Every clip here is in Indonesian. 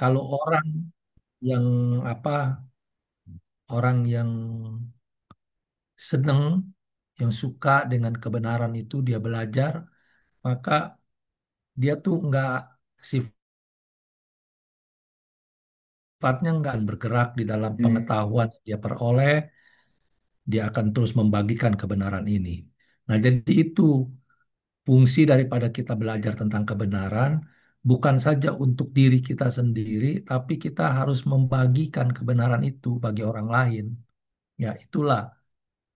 Kalau orang yang apa, orang yang seneng, yang suka dengan kebenaran itu dia belajar, maka dia tuh nggak sifatnya nggak bergerak di dalam Hmm. pengetahuan yang dia peroleh, dia akan terus membagikan kebenaran ini. Nah, jadi itu fungsi daripada kita belajar tentang kebenaran, bukan saja untuk diri kita sendiri, tapi kita harus membagikan kebenaran itu bagi orang lain. Ya, itulah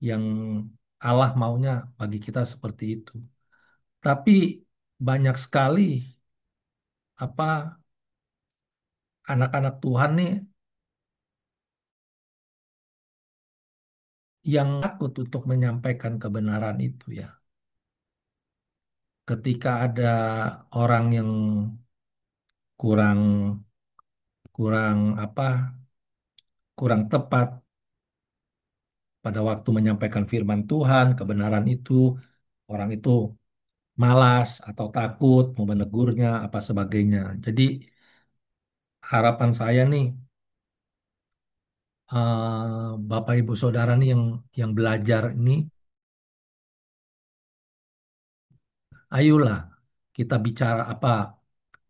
yang Allah maunya bagi kita seperti itu. Tapi banyak sekali apa anak-anak Tuhan nih yang takut untuk menyampaikan kebenaran itu ya. Ketika ada orang yang kurang kurang apa kurang tepat pada waktu menyampaikan firman Tuhan, kebenaran itu, orang itu malas atau takut mau menegurnya apa sebagainya. Jadi harapan saya nih, Bapak Ibu Saudara nih yang belajar ini, ayolah kita bicara apa,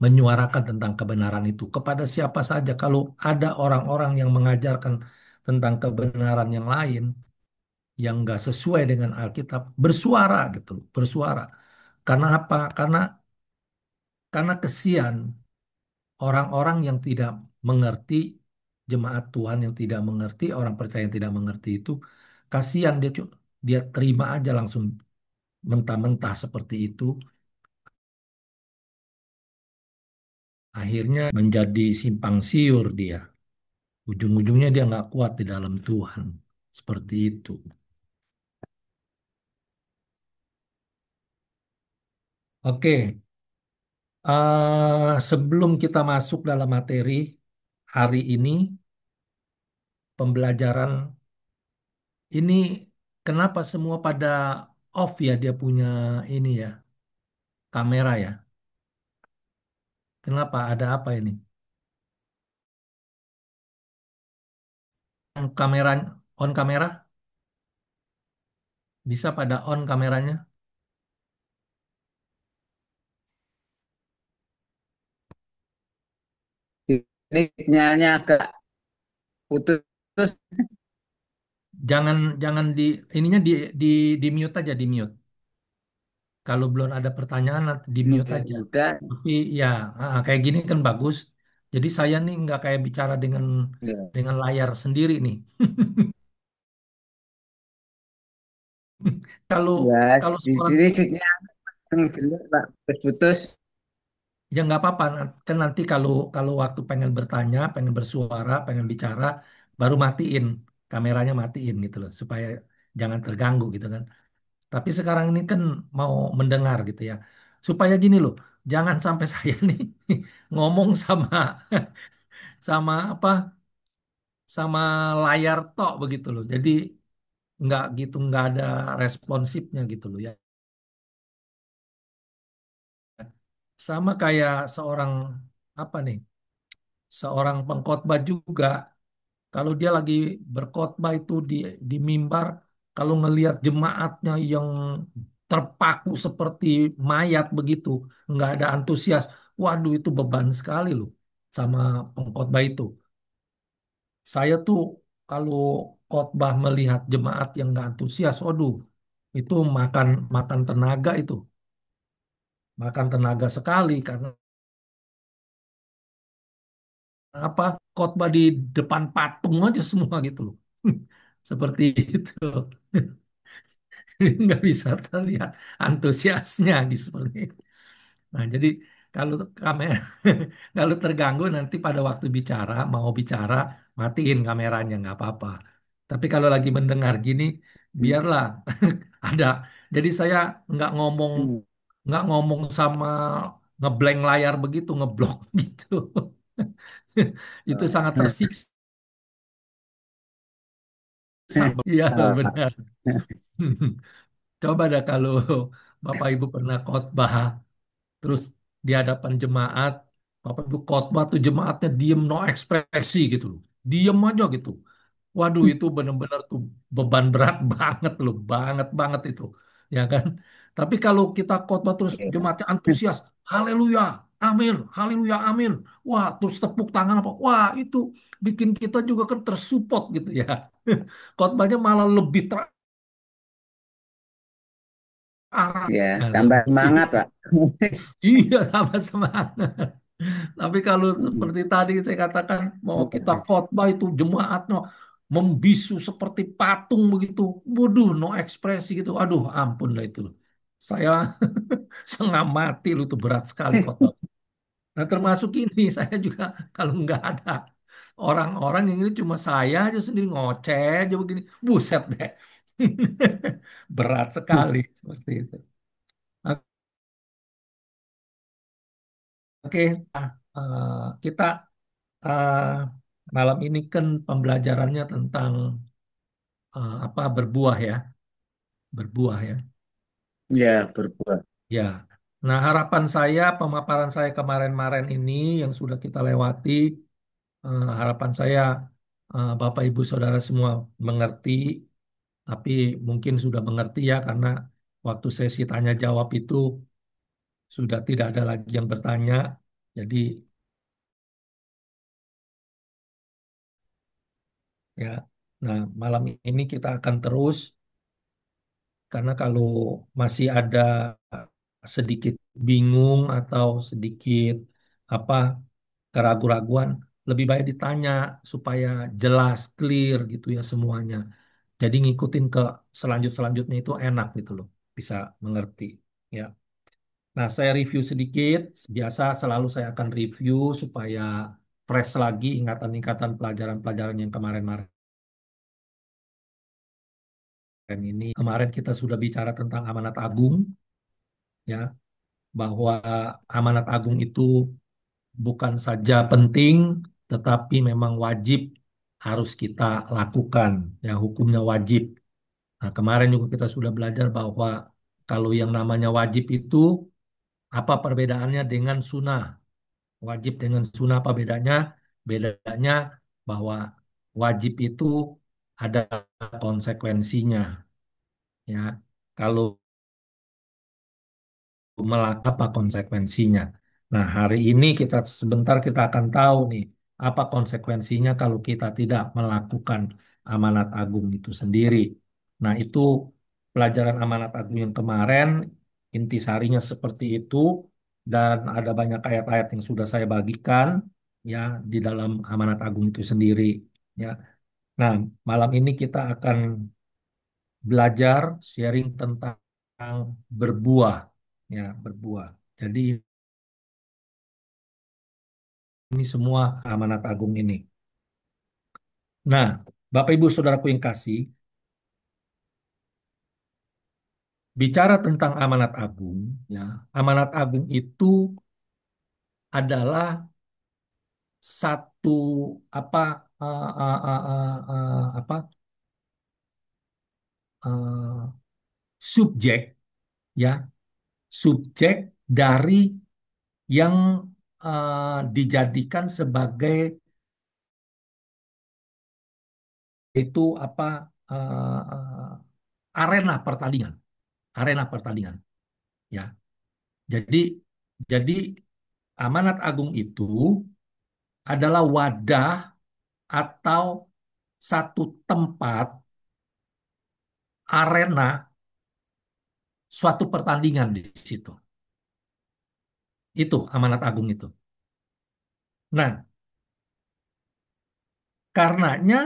menyuarakan tentang kebenaran itu kepada siapa saja. Kalau ada orang-orang yang mengajarkan tentang kebenaran yang lain, yang nggak sesuai dengan Alkitab, bersuara gitu, loh, bersuara. Karena apa? Karena kesian orang-orang yang tidak mengerti, jemaat Tuhan yang tidak mengerti, orang percaya yang tidak mengerti itu, kasihan dia dia terima aja langsung mentah-mentah seperti itu, akhirnya menjadi simpang siur dia. Ujung-ujungnya dia nggak kuat di dalam Tuhan. Seperti itu. Oke, sebelum kita masuk dalam materi hari ini, pembelajaran ini kenapa semua pada off ya dia punya ini ya, kamera ya. Kenapa? Ada apa ini? Kamera on kamera? Bisa pada on kameranya? Ini sinyalnya agak putus. Jangan jangan ininya di mute aja di mute. Kalau belum ada pertanyaan nanti di mute Ya aja. udah. Tapi ya kayak gini kan bagus. Jadi saya nih nggak kayak bicara Ya, dengan layar sendiri nih. Kalau ya, kalau di seorang sini sinyal yang jelek, Pak. Putus-putus. ya nggak apa-apa kan nanti kalau kalau waktu pengen bertanya, pengen bersuara, pengen bicara, baru matiin kameranya matiin gitu loh supaya jangan terganggu gitu kan. Tapi sekarang ini kan mau mendengar gitu ya. Supaya gini loh, jangan sampai saya nih ngomong sama apa sama layar tok begitu loh. Jadi nggak gitu nggak ada responsifnya gitu loh ya. Sama kayak seorang apa nih, seorang pengkhotbah juga kalau dia lagi berkhotbah itu di mimbar, kalau ngelihat jemaatnya yang terpaku seperti mayat begitu, nggak ada antusias, waduh itu beban sekali loh sama pengkhotbah itu. Saya tuh kalau khotbah melihat jemaat yang nggak antusias, waduh itu makan makan tenaga itu, makan tenaga sekali karena apa khotbah di depan patung aja semua gitu loh. Seperti itu. Nggak bisa terlihat antusiasnya gitu seperti itu. Nah, jadi kalau kamera kalau terganggu nanti pada waktu bicara mau bicara matiin kameranya nggak apa-apa. Tapi kalau lagi mendengar gini biarlah ada. Jadi saya nggak ngomong Hmm. nggak ngomong sama ngeblank layar begitu ngeblok gitu. Itu sangat tersiksa. Iya benar. Coba dah kalau Bapak Ibu pernah khotbah terus di hadapan jemaat. Bapak Ibu khotbah tuh jemaatnya diem no ekspresi gitu loh. Diem aja gitu. Waduh itu bener-bener tuh beban berat banget loh, banget banget itu, ya kan? Tapi kalau kita khotbah terus Iya. jemaatnya antusias, haleluya, amin, haleluya, amin. Wah, terus tepuk tangan apa? Wah, itu bikin kita juga kan tersupport gitu ya. Khotbahnya malah lebih terarat. Ya, Nah, tambah seperti semangat, itu. Pak. Iya, sama semangat. Tapi kalau seperti tadi saya katakan mau kita khotbah itu jemaatnya membisu seperti patung begitu. Waduh, no ekspresi gitu. Aduh, ampun lah itu. Saya setengah mati lu tuh berat sekali khotbah. Nah, termasuk ini saya juga kalau nggak ada orang-orang yang ini cuma saya aja sendiri ngoceh aja begini. Buset deh. Berat sekali seperti itu. Oke, kita eh, malam ini kan pembelajarannya tentang apa berbuah ya, berbuah ya. Ya, berbuat. Ya. Nah, harapan saya pemaparan saya kemarin-marin ini yang sudah kita lewati, harapan saya Bapak Ibu Saudara semua mengerti, tapi mungkin sudah mengerti ya karena waktu sesi tanya jawab itu sudah tidak ada lagi yang bertanya. Jadi ya, nah malam ini kita akan terus. Karena kalau masih ada sedikit bingung atau sedikit apa keraguan-raguan, lebih baik ditanya supaya jelas, clear gitu ya semuanya. Jadi ngikutin ke selanjutnya itu enak gitu loh, bisa mengerti ya. Nah, saya review sedikit. Biasa selalu saya akan review supaya fresh lagi ingatan-ingatan pelajaran-pelajaran yang kemarin-kemarin ini. Kemarin kita sudah bicara tentang amanat agung ya, bahwa amanat agung itu bukan saja penting, tetapi memang wajib harus kita lakukan. Ya, hukumnya wajib. Nah, kemarin juga kita sudah belajar bahwa kalau yang namanya wajib itu apa perbedaannya dengan sunnah? Wajib dengan sunnah apa bedanya? Bedanya bahwa wajib itu ada konsekuensinya. Ya, kalau apa konsekuensinya. Nah, hari ini sebentar kita akan tahu nih apa konsekuensinya kalau kita tidak melakukan amanat agung itu sendiri. Nah, itu pelajaran amanat agung yang kemarin intisarinya seperti itu dan ada banyak ayat-ayat yang sudah saya bagikan ya di dalam amanat agung itu sendiri ya. Nah, malam ini kita akan belajar sharing tentang berbuah ya, berbuah. Jadi ini semua amanat agung ini. Nah, Bapak Ibu Saudaraku yang kasih, bicara tentang amanat agung, ya, amanat agung itu adalah satu apa apa eh, subjek ya, subjek dari yang dijadikan sebagai itu apa arena pertandingan, arena pertandingan, ya. Jadi jadi amanat agung itu adalah wadah atau satu tempat arena suatu pertandingan di situ. Itu amanat agung itu. Nah, karenanya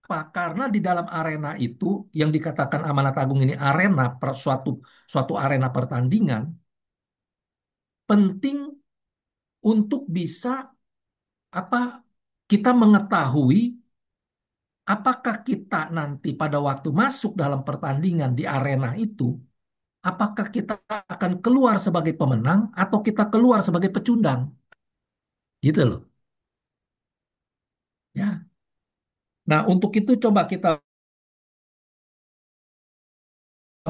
apa? Karena di dalam arena itu yang dikatakan amanat agung ini arena suatu suatu arena pertandingan penting untuk bisa apa kita mengetahui apakah kita nanti pada waktu masuk dalam pertandingan di arena itu, apakah kita akan keluar sebagai pemenang atau kita keluar sebagai pecundang, gitu loh. Ya. Nah, untuk itu coba kita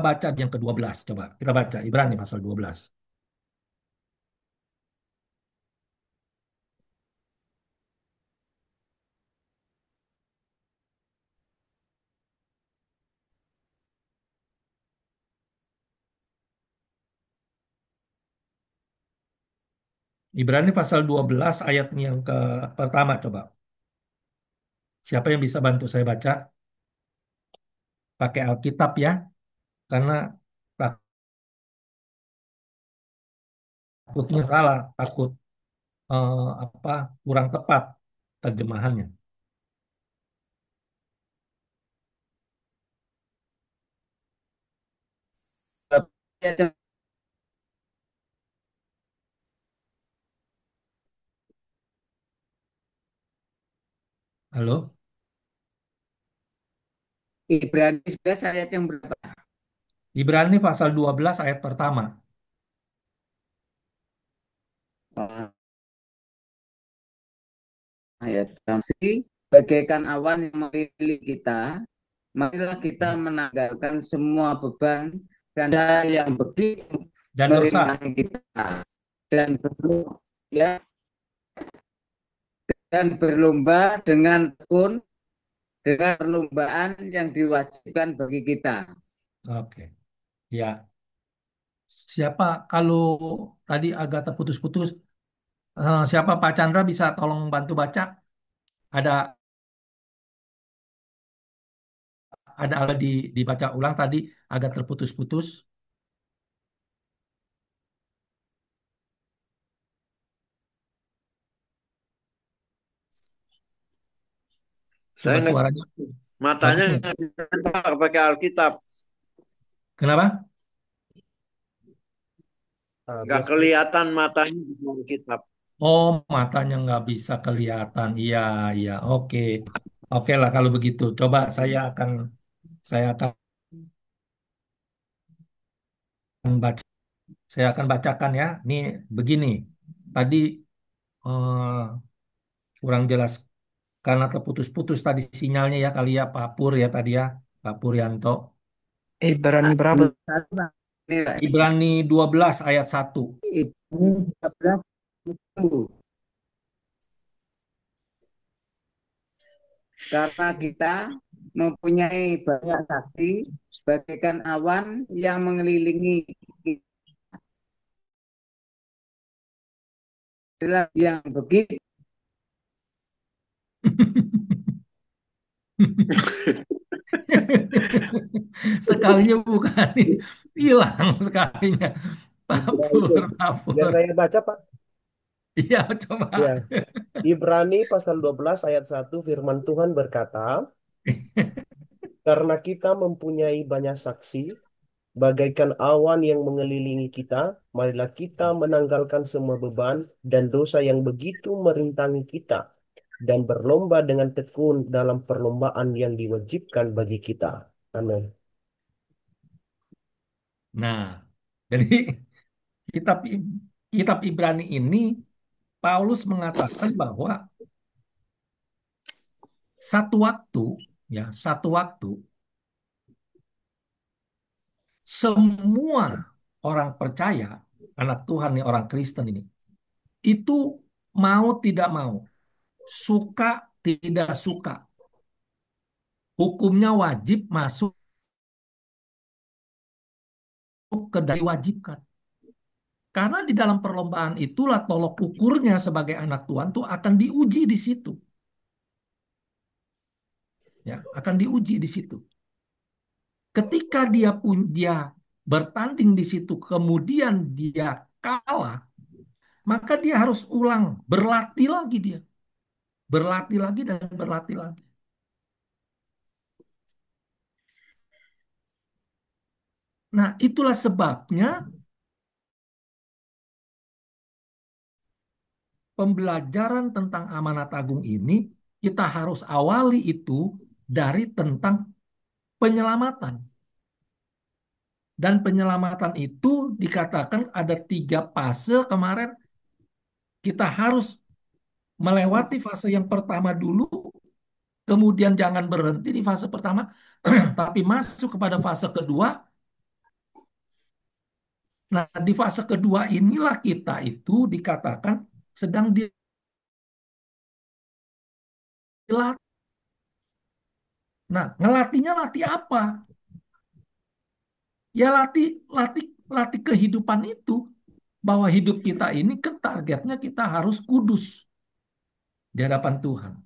baca yang ke-12. Coba kita baca Ibrani pasal 12. Ibrani pasal 12 ayat yang ke pertama coba. Siapa yang bisa bantu saya baca? Pakai Alkitab ya, karena takutnya salah, takut apa kurang tepat terjemahannya. Halo? Ibrani 11 ayat yang berapa? Ibrani pasal 12 ayat pertama. Oh, ayat si bagaikan awan yang mengelilingi kita, marilah kita menanggalkan semua beban dan dosa yang begitu Dan dosa. merintangi kita dan ya dan berlomba dengan tekun dengan perlombaan yang diwajibkan bagi kita. Oke. Ya, siapa kalau tadi agak terputus-putus, siapa Pak Chandra bisa tolong bantu baca? Ada ada dibaca ulang tadi agak terputus-putus. Saya Coba nggak, suaranya matanya bagus nih. nggak bisa Pak, pakai Alkitab. Kenapa? Nggak Biasanya kelihatan matanya di Alkitab. Oh, matanya nggak bisa kelihatan. Iya, iya. Oke. Oke lah kalau begitu. Coba saya akan baca. Saya akan bacakan ya. Ini begini. Tadi eh, kurang jelas karena terputus-putus tadi sinyalnya ya kali ya Pak Pur ya tadi ya Pak Puryanto. Ibrani berapa? Ibrani 12 ayat 1. Ini 13 itu karena kita mempunyai banyak saksi bagaikan awan yang mengelilingi kita yang begitu. Sekalinya bukan ini hilang sekalinya. Pak Ya, itu. Pur, Pak Biar Pur. saya baca, Pak. Iya, coba. Ya. Ibrani pasal 12 ayat 1 firman Tuhan berkata, karena kita mempunyai banyak saksi, bagaikan awan yang mengelilingi kita, marilah kita menanggalkan semua beban dan dosa yang begitu merintangi kita, dan berlomba dengan tekun dalam perlombaan yang diwajibkan bagi kita. Amin. Nah, jadi kitab kitab Ibrani ini Paulus mengatakan bahwa satu waktu satu waktu semua orang percaya, anak Tuhan nih orang Kristen ini, itu mau tidak mau, suka tidak suka, hukumnya wajib masuk ke dari wajibkan. Karena di dalam perlombaan itulah tolok ukurnya sebagai anak Tuhan tuh akan diuji di situ. Ya, akan diuji di situ. Ketika dia bertanding di situ, kemudian dia kalah, maka dia harus ulang, berlatih lagi dia, berlatih lagi dan berlatih lagi. Nah, itulah sebabnya pembelajaran tentang amanat agung ini kita harus awali itu dari tentang penyelamatan. Dan penyelamatan itu dikatakan ada 3 fase kemarin. Kita harus melewati fase yang pertama dulu, kemudian jangan berhenti di fase pertama, tapi masuk kepada fase kedua, Nah, di fase kedua inilah kita itu dikatakan sedang dilatih. Nah, ngelatihnya latih apa? Ya latih, latih, latih kehidupan itu. Bahwa hidup kita ini kan targetnya kita harus kudus di hadapan Tuhan.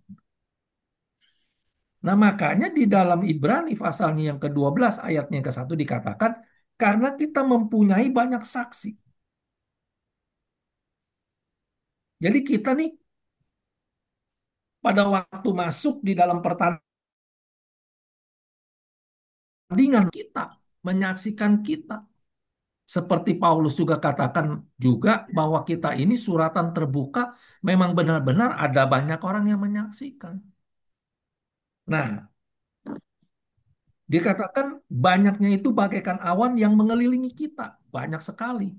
Nah, makanya di dalam Ibrani pasalnya yang ke-12 ayatnya yang ke-1 dikatakan, karena kita mempunyai banyak saksi. Jadi kita nih pada waktu masuk di dalam pertandingan kita, menyaksikan kita. Seperti Paulus juga katakan juga bahwa kita ini suratan terbuka, memang benar-benar ada banyak orang yang menyaksikan. Nah, dikatakan banyaknya itu bagaikan awan yang mengelilingi kita. Banyak sekali.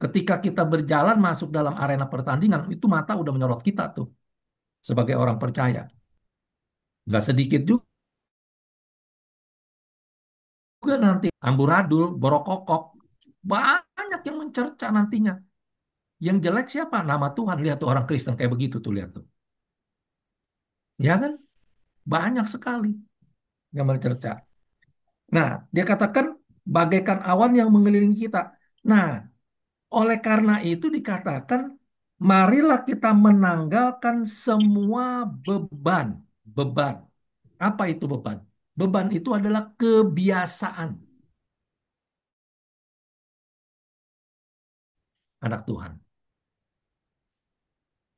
Ketika kita berjalan masuk dalam arena pertandingan, itu mata udah menyorot kita tuh. Sebagai orang percaya. Nggak sedikit juga nanti amburadul, borokokok. Banyak yang mencerca nantinya. Yang jelek siapa? Nama Tuhan. Lihat tuh orang Kristen kayak begitu tuh, lihat tuh. Ya kan? Banyak sekali yang mencerca. Nah, dia katakan bagaikan awan yang mengelilingi kita. Nah, oleh karena itu dikatakan, marilah kita menanggalkan semua beban. Beban. Apa itu beban? Beban itu adalah kebiasaan anak Tuhan.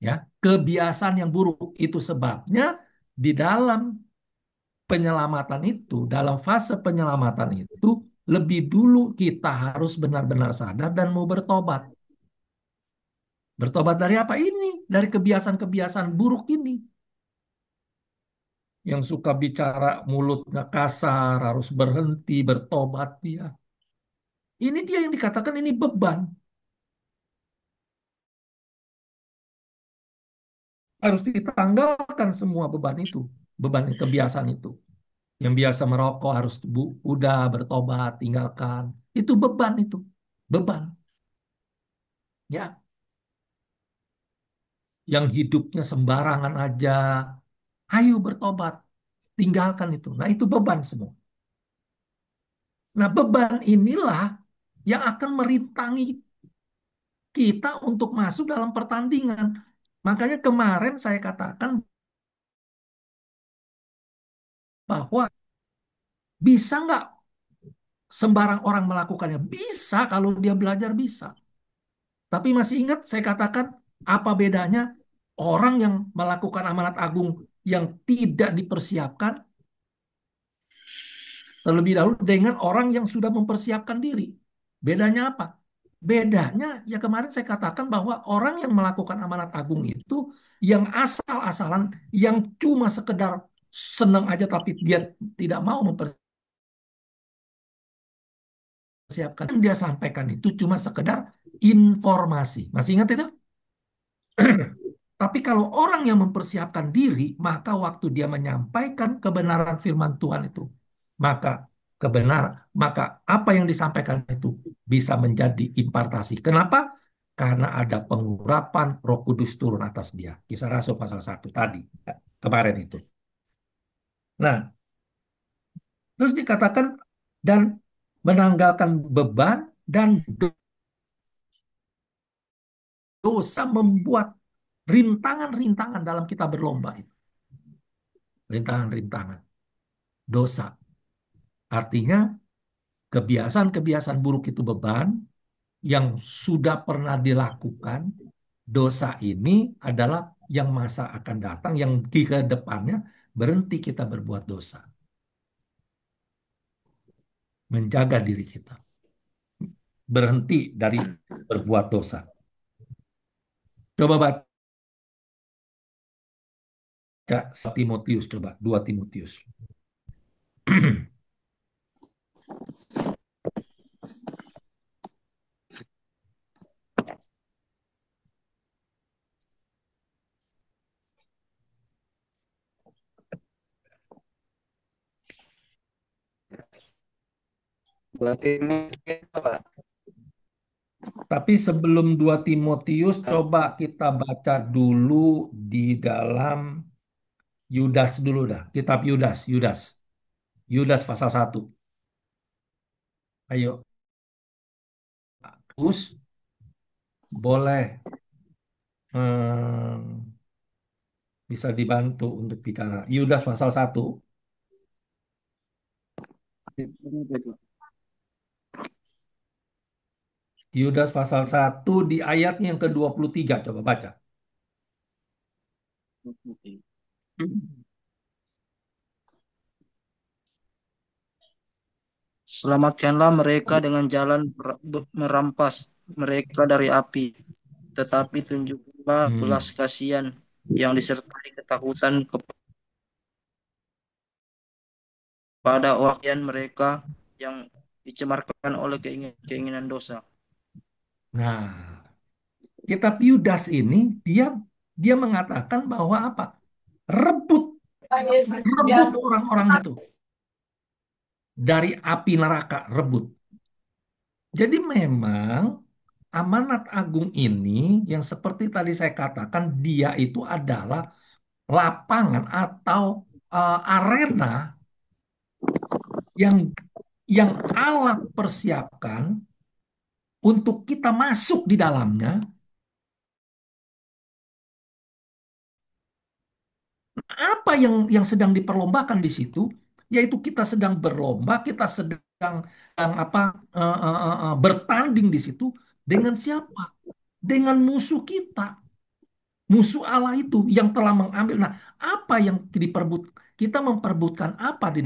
Ya, kebiasaan yang buruk itu sebabnya di dalam penyelamatan itu, dalam fase penyelamatan itu, lebih dulu kita harus benar-benar sadar dan mau bertobat. Bertobat dari apa ini? Dari kebiasaan-kebiasaan buruk ini. Yang suka bicara mulutnya kasar, harus berhenti, bertobat dia. Ini dia yang dikatakan ini beban. Harus ditanggalkan semua beban itu. Beban kebiasaan itu. Yang biasa merokok harus udah bertobat, tinggalkan. Itu beban itu. Beban. Ya, yang hidupnya sembarangan aja. Ayo bertobat. Tinggalkan itu. Nah, itu beban semua. Nah, beban inilah yang akan merintangi kita untuk masuk dalam pertandingan. Makanya kemarin saya katakan bahwa bisa nggak sembarang orang melakukannya? Bisa kalau dia belajar bisa. Tapi masih ingat saya katakan apa bedanya orang yang melakukan amanat agung yang tidak dipersiapkan terlebih dahulu dengan orang yang sudah mempersiapkan diri. Bedanya apa? Bedanya ya kemarin saya katakan bahwa orang yang melakukan amanat agung itu yang asal-asalan, yang cuma sekedar senang aja tapi dia tidak mau mempersiapkan. Yang dia sampaikan itu cuma sekedar informasi. Masih ingat itu? Tapi kalau orang yang mempersiapkan diri, maka waktu dia menyampaikan kebenaran firman Tuhan itu, maka kebenaran, maka apa yang disampaikan itu bisa menjadi impartasi. Kenapa? Karena ada pengurapan Roh Kudus turun atas dia. Kisah Rasul pasal 1 tadi, ya, kemarin itu. Nah, terus dikatakan dan menanggalkan beban dan dosa membuat rintangan-rintangan dalam kita berlomba itu. Rintangan-rintangan. Dosa. Artinya kebiasaan-kebiasaan buruk itu beban yang sudah pernah dilakukan. Dosa ini adalah yang masa akan datang, yang di ke depannya berhenti kita berbuat dosa. Menjaga diri kita. Berhenti dari berbuat dosa. Coba baca Timotius, coba 2 Timotius. Berarti ini apa? Tapi sebelum 2 Timotius, coba kita baca dulu di dalam Yudas dulu dah. Kitab Yudas, Yudas. Yudas pasal 1. Ayo, Gus, boleh bisa dibantu untuk bicara. Yudas pasal 1. Yudas pasal 1 di ayatnya yang ke-23. Coba baca. Selamatkanlah mereka dengan jalan merampas mereka dari api, tetapi tunjukkanlah belas Hmm. kasihan yang disertai ketakutan kepada orang mereka yang dicemarkan oleh keinginan dosa. Nah, kitab Yudas ini dia dia mengatakan bahwa apa? Rebut, rebut orang-orang itu dari api neraka, rebut. Jadi memang amanat agung ini yang seperti tadi saya katakan dia itu adalah lapangan atau arena yang Allah persiapkan untuk kita masuk di dalamnya. Apa yang sedang diperlombakan di situ? Yaitu kita sedang berlomba, kita sedang apa bertanding di situ dengan siapa? Dengan musuh kita, musuh Allah itu yang telah mengambil. Nah, apa yang kita memperebutkan apa di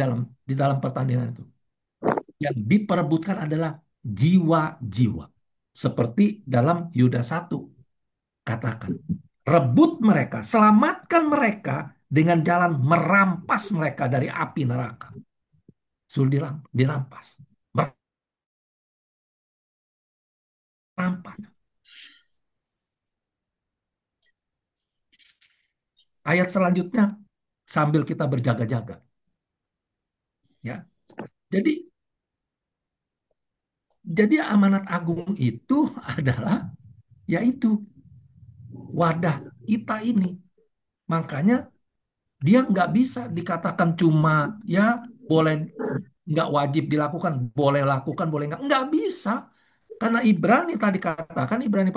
dalam pertandingan itu? Yang diperebutkan adalah jiwa-jiwa. Seperti dalam Yudas 1 katakan. Rebut mereka, selamatkan mereka dengan jalan merampas mereka dari api neraka. Sudah dirampas. Merampas. Ayat selanjutnya sambil kita berjaga-jaga. Ya. Jadi jadi amanat agung itu adalah yaitu wadah kita ini. Makanya dia nggak bisa dikatakan cuma ya boleh nggak wajib dilakukan, boleh lakukan, boleh nggak bisa. Karena Ibrani tadi katakan Ibrani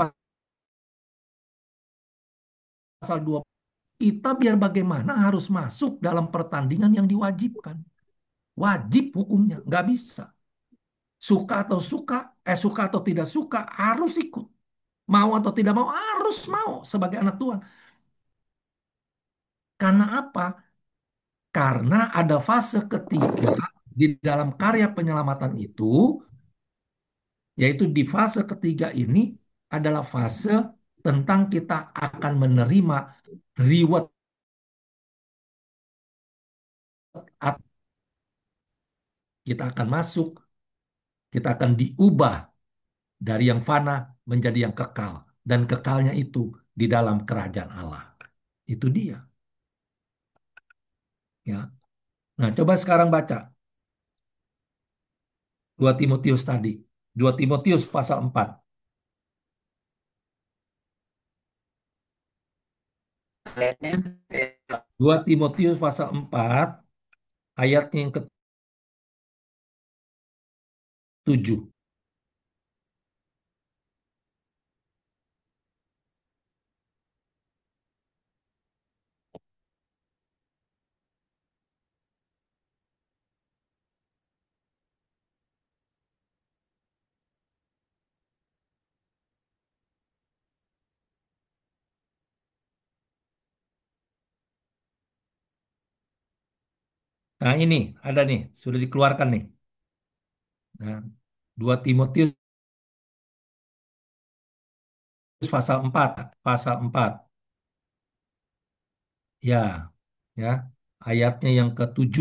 pasal 2 kita biar bagaimana harus masuk dalam pertandingan yang diwajibkan. Wajib hukumnya, nggak bisa. Suka atau tidak suka harus ikut. Mau atau tidak mau harus mau sebagai anak Tuhan. Karena apa? Karena ada fase ketiga di dalam karya penyelamatan itu, yaitu di fase ketiga ini adalah fase tentang kita akan menerima reward. Kita akan masuk, kita akan diubah dari yang fana menjadi yang kekal. Dan kekalnya itu di dalam kerajaan Allah. Itu dia. Ya. Nah, coba sekarang baca 2 Timotius tadi. 2 Timotius pasal 4. Ayatnya 2 Timotius pasal 4 ayatnya yang ke-7. Nah, ini ada nih, sudah dikeluarkan nih. Nah, 2 Timotius pasal 4, pasal 4. Ya, ya. Ayatnya yang ke-7.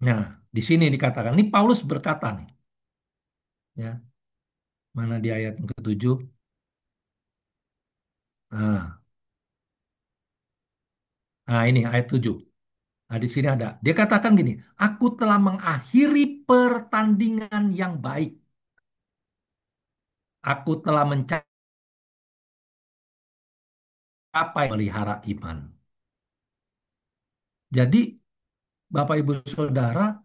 Nah, di sini dikatakan, ini Paulus berkata nih, ya. Mana di ayat yang ke-7? Nah, nah, ini ayat 7. Nah, di sini ada. Dia katakan gini, aku telah mengakhiri pertandingan yang baik. Aku telah mencapai melihara iman. Jadi, Bapak Ibu Saudara,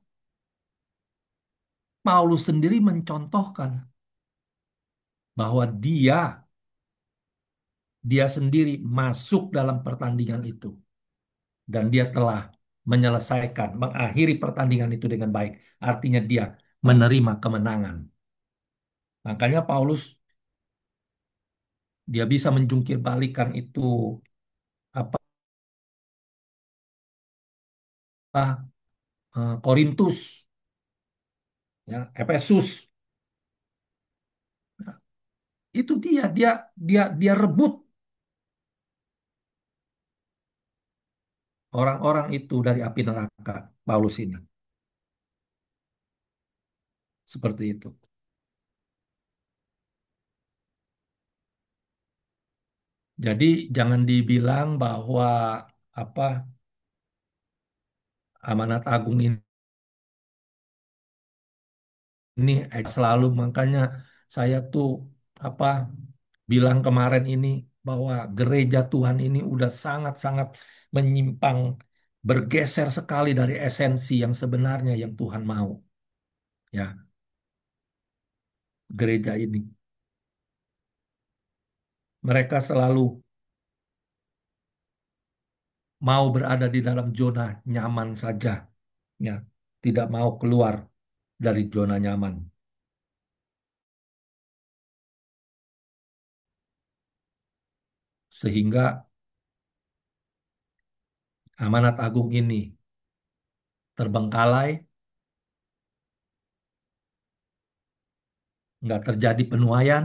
Paulus sendiri mencontohkan bahwa dia sendiri masuk dalam pertandingan itu dan dia telah menyelesaikan, mengakhiri pertandingan itu dengan baik. Artinya dia menerima kemenangan. Makanya Paulus dia bisa menjungkir balikan itu apa Korintus, ya, Efesus. Itu dia rebut orang-orang itu dari api neraka, Paulus ini. Seperti itu. Jadi jangan dibilang bahwa apa amanat agung ini selalu, makanya saya tuh apa bilang kemarin ini bahwa gereja Tuhan ini udah sangat-sangat menyimpang, bergeser sekali dari esensi yang sebenarnya yang Tuhan mau, ya, gereja ini. Mereka selalu mau berada di dalam zona nyaman saja, ya, tidak mau keluar dari zona nyaman. Sehingga amanat agung ini terbengkalai, nggak terjadi penuaian,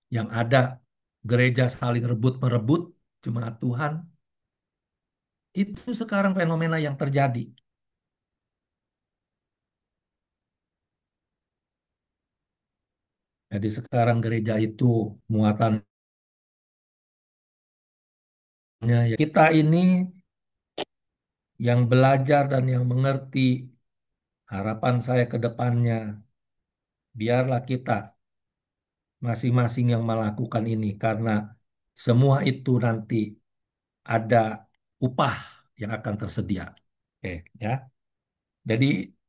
yang ada gereja saling rebut-merebut jemaat Tuhan. Itu sekarang fenomena yang terjadi. Jadi sekarang gereja itu muatannya ya kita ini yang belajar dan yang mengerti, harapan saya ke depannya, biarlah kita masing-masing yang melakukan ini karena semua itu nanti ada upah yang akan tersedia. Oke, ya. Jadi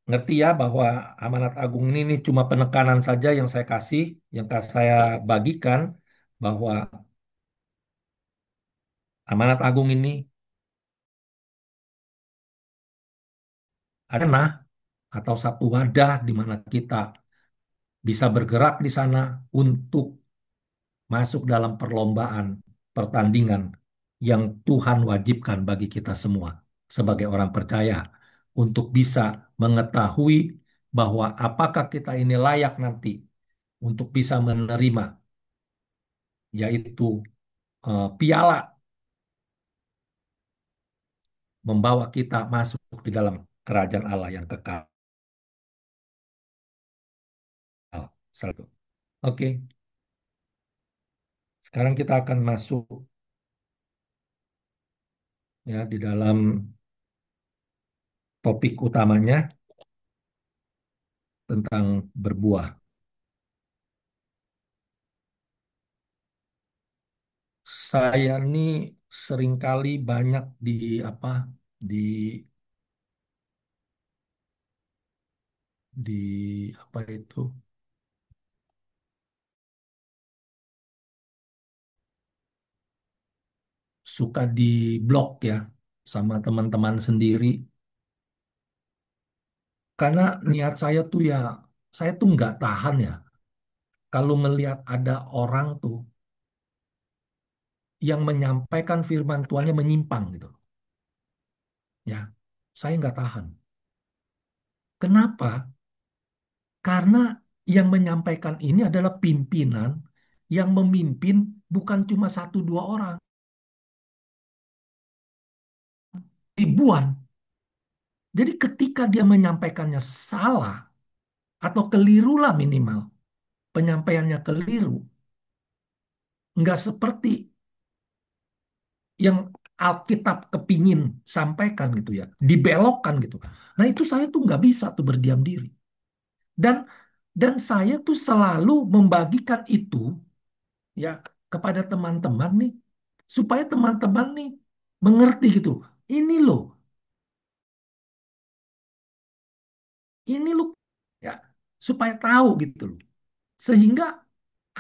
ngerti ya bahwa amanat agung ini cuma penekanan saja yang saya kasih, yang saya bagikan bahwa amanat agung ini adalah atau satu wadah di mana kita bisa bergerak di sana untuk masuk dalam perlombaan, pertandingan yang Tuhan wajibkan bagi kita semua sebagai orang percaya untuk bisa mengetahui bahwa apakah kita ini layak nanti untuk bisa menerima yaitu piala membawa kita masuk di dalam kerajaan Allah yang kekal. Satu. Oke, sekarang kita akan masuk ya di dalam topik utamanya tentang berbuah. Saya nih seringkali banyak apa di di apa itu suka di blog ya sama teman-teman sendiri karena niat saya tuh ya saya tuh nggak tahan ya kalau ngelihat ada orang tuh yang menyampaikan firman Tuhannya menyimpang gitu ya saya nggak tahan. Kenapa? Karena yang menyampaikan ini adalah pimpinan yang memimpin bukan cuma satu dua orang, ribuan. Jadi ketika dia menyampaikannya salah atau keliru lah minimal, penyampaiannya keliru, nggak seperti yang Alkitab kepingin sampaikan gitu ya, dibelokkan gitu. Nah itu saya tuh nggak bisa tuh berdiam diri. Dan saya tuh selalu membagikan itu ya kepada teman-teman nih, supaya teman-teman nih mengerti gitu. Ini loh, ini loh ya, supaya tahu gitu loh. Sehingga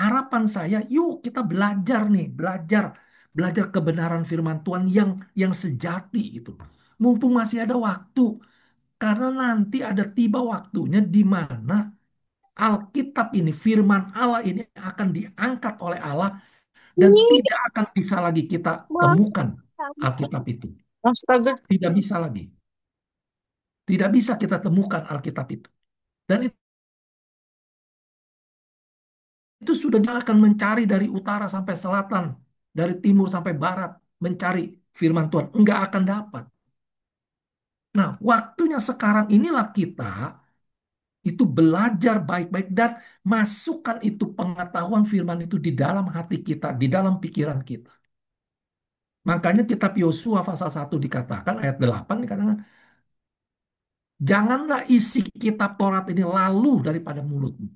harapan saya, yuk kita belajar nih, belajar kebenaran firman Tuhan yang sejati itu. Mumpung masih ada waktu, karena nanti ada tiba waktunya di mana Alkitab ini, firman Allah ini akan diangkat oleh Allah dan tidak akan bisa lagi kita temukan Alkitab itu. Astaga. Tidak bisa lagi. Tidak bisa kita temukan Alkitab itu. Dan itu sudah dia akan mencari dari utara sampai selatan, dari timur sampai barat, mencari firman Tuhan. Enggak akan dapat. Nah, waktunya sekarang inilah kita itu belajar baik-baik dan masukkan itu pengetahuan firman itu di dalam hati kita, di dalam pikiran kita. Makanya kitab Yosua pasal 1 dikatakan, ayat 8 dikatakan, janganlah isi kitab Taurat ini lalu daripada mulutmu,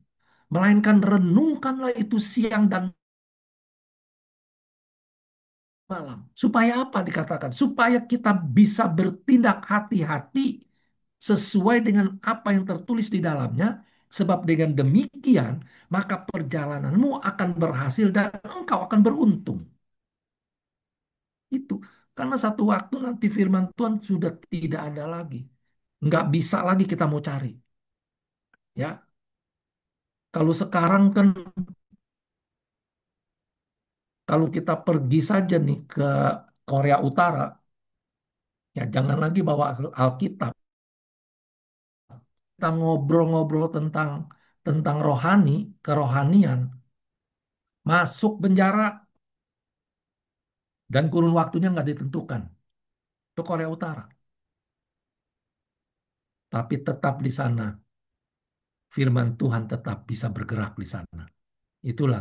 melainkan renungkanlah itu siang dan malam. Supaya apa dikatakan? Supaya kita bisa bertindak hati-hati sesuai dengan apa yang tertulis di dalamnya. Sebab dengan demikian, maka perjalananmu akan berhasil dan engkau akan beruntung. Itu. Karena satu waktu nanti firman Tuhan sudah tidak ada lagi. Nggak bisa lagi kita mau cari. Ya, kalau sekarang kan, kalau kita pergi saja nih ke Korea Utara, ya jangan lagi bawa Alkitab. Kita ngobrol-ngobrol tentang rohani, kerohanian, masuk penjara dan kurun waktunya nggak ditentukan. Itu Korea Utara. Tapi tetap di sana, firman Tuhan tetap bisa bergerak di sana. Itulah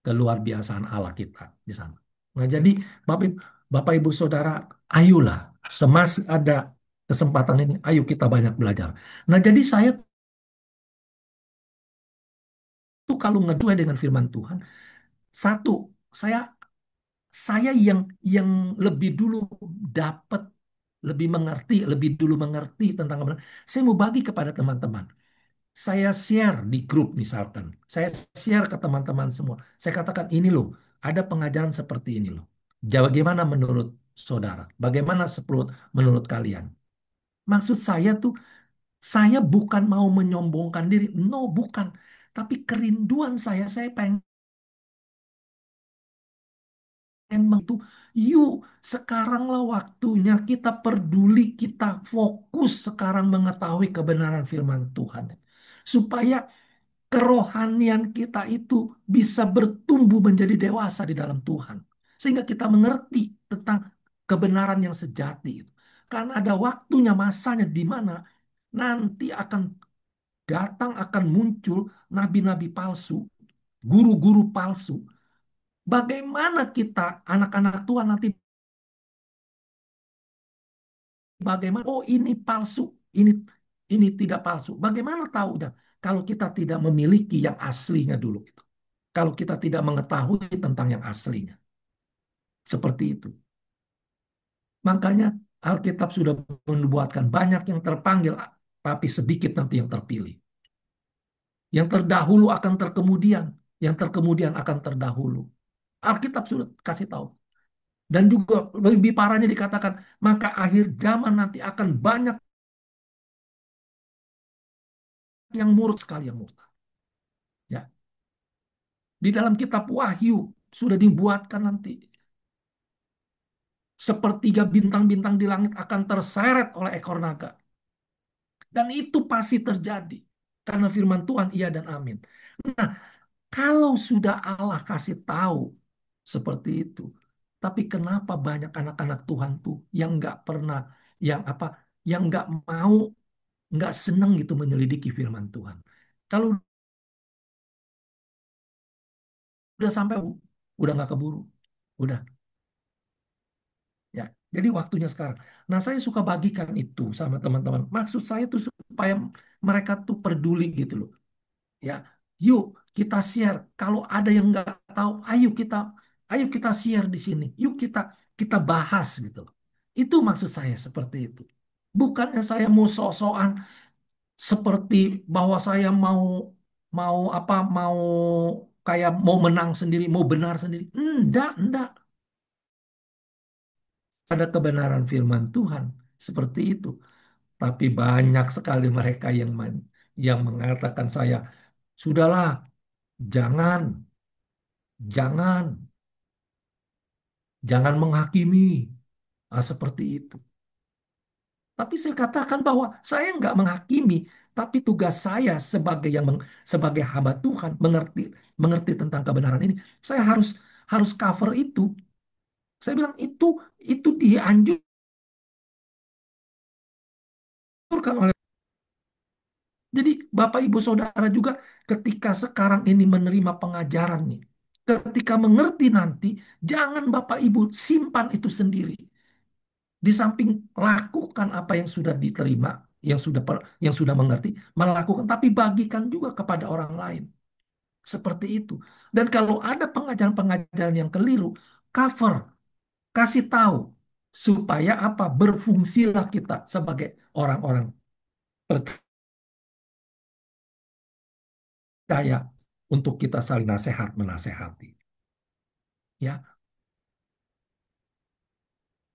keluar biasaan Allah kita di sana. Nah, jadi Bapak, Bapak Ibu Saudara, ayolah semasih ada kesempatan ini, ayo kita banyak belajar. Nah, jadi saya tuh kalau ngejuai dengan firman Tuhan, satu, saya yang lebih dulu dapat, lebih dulu mengerti tentang kebenaran. Saya mau bagi kepada teman-teman. Saya share di grup misalkan. Saya share ke teman-teman semua. Saya katakan ini loh, ada pengajaran seperti ini loh. Bagaimana menurut saudara? Bagaimana menurut kalian? Maksud saya tuh, saya bukan mau menyombongkan diri. No, bukan. Tapi kerinduan saya pengen emang tuh, yuk sekaranglah waktunya kita peduli, kita fokus sekarang mengetahui kebenaran firman Tuhan. Supaya kerohanian kita itu bisa bertumbuh menjadi dewasa di dalam Tuhan. Sehingga kita mengerti tentang kebenaran yang sejati. Karena ada waktunya, masanya di mana nanti akan datang, akan muncul nabi-nabi palsu, guru-guru palsu. Bagaimana kita, anak-anak Tuhan nanti, bagaimana, oh ini palsu, ini tidak palsu. Bagaimana tahunya kalau kita tidak memiliki yang aslinya dulu itu. Kalau kita tidak mengetahui tentang yang aslinya. Seperti itu. Makanya Alkitab sudah membuatkan banyak yang terpanggil, tapi sedikit nanti yang terpilih. Yang terdahulu akan terkemudian, yang terkemudian akan terdahulu. Alkitab sudah kasih tahu. Dan juga lebih parahnya dikatakan, maka akhir zaman nanti akan banyak yang murtad sekali yang murtad. Ya, di dalam kitab Wahyu sudah dibuatkan nanti sepertiga bintang-bintang di langit akan terseret oleh ekor naga. Dan itu pasti terjadi karena firman Tuhan iya dan amin. Nah, kalau sudah Allah kasih tahu seperti itu, tapi kenapa banyak anak-anak Tuhan tuh yang nggak pernah, yang apa, yang nggak mau, nggak senang gitu menyelidiki firman Tuhan. Kalau udah sampai, udah nggak keburu, udah Jadi waktunya sekarang. Nah, saya suka bagikan itu sama teman-teman. Maksud saya tuh supaya mereka tuh peduli gitu loh. Ya, yuk kita share. Kalau ada yang nggak tahu, ayo kita share di sini. Yuk kita bahas gitu loh. Itu maksud saya seperti itu. Bukannya saya mau sok-sokan seperti bahwa saya mau mau apa mau kayak mau menang sendiri, mau benar sendiri. Enggak. Ada kebenaran firman Tuhan seperti itu. Tapi banyak sekali mereka yang mengatakan saya, sudahlah, jangan, jangan, jangan menghakimi. Ah, seperti itu. Tapi saya katakan bahwa saya nggak menghakimi, tapi tugas saya sebagai hamba Tuhan mengerti mengerti tentang kebenaran ini. Saya harus harus cover itu. Saya bilang itu dianjurkan oleh. Jadi Bapak Ibu Saudara juga ketika sekarang ini menerima pengajaran nih, ketika mengerti nanti, jangan Bapak Ibu simpan itu sendiri. Di samping lakukan apa yang sudah diterima, yang sudah mengerti, melakukan, tapi bagikan juga kepada orang lain. Seperti itu. Dan kalau ada pengajaran-pengajaran yang keliru, cover, kasih tahu supaya apa? Berfungsilah kita sebagai orang-orang percaya untuk kita saling nasihat menasehati. Ya,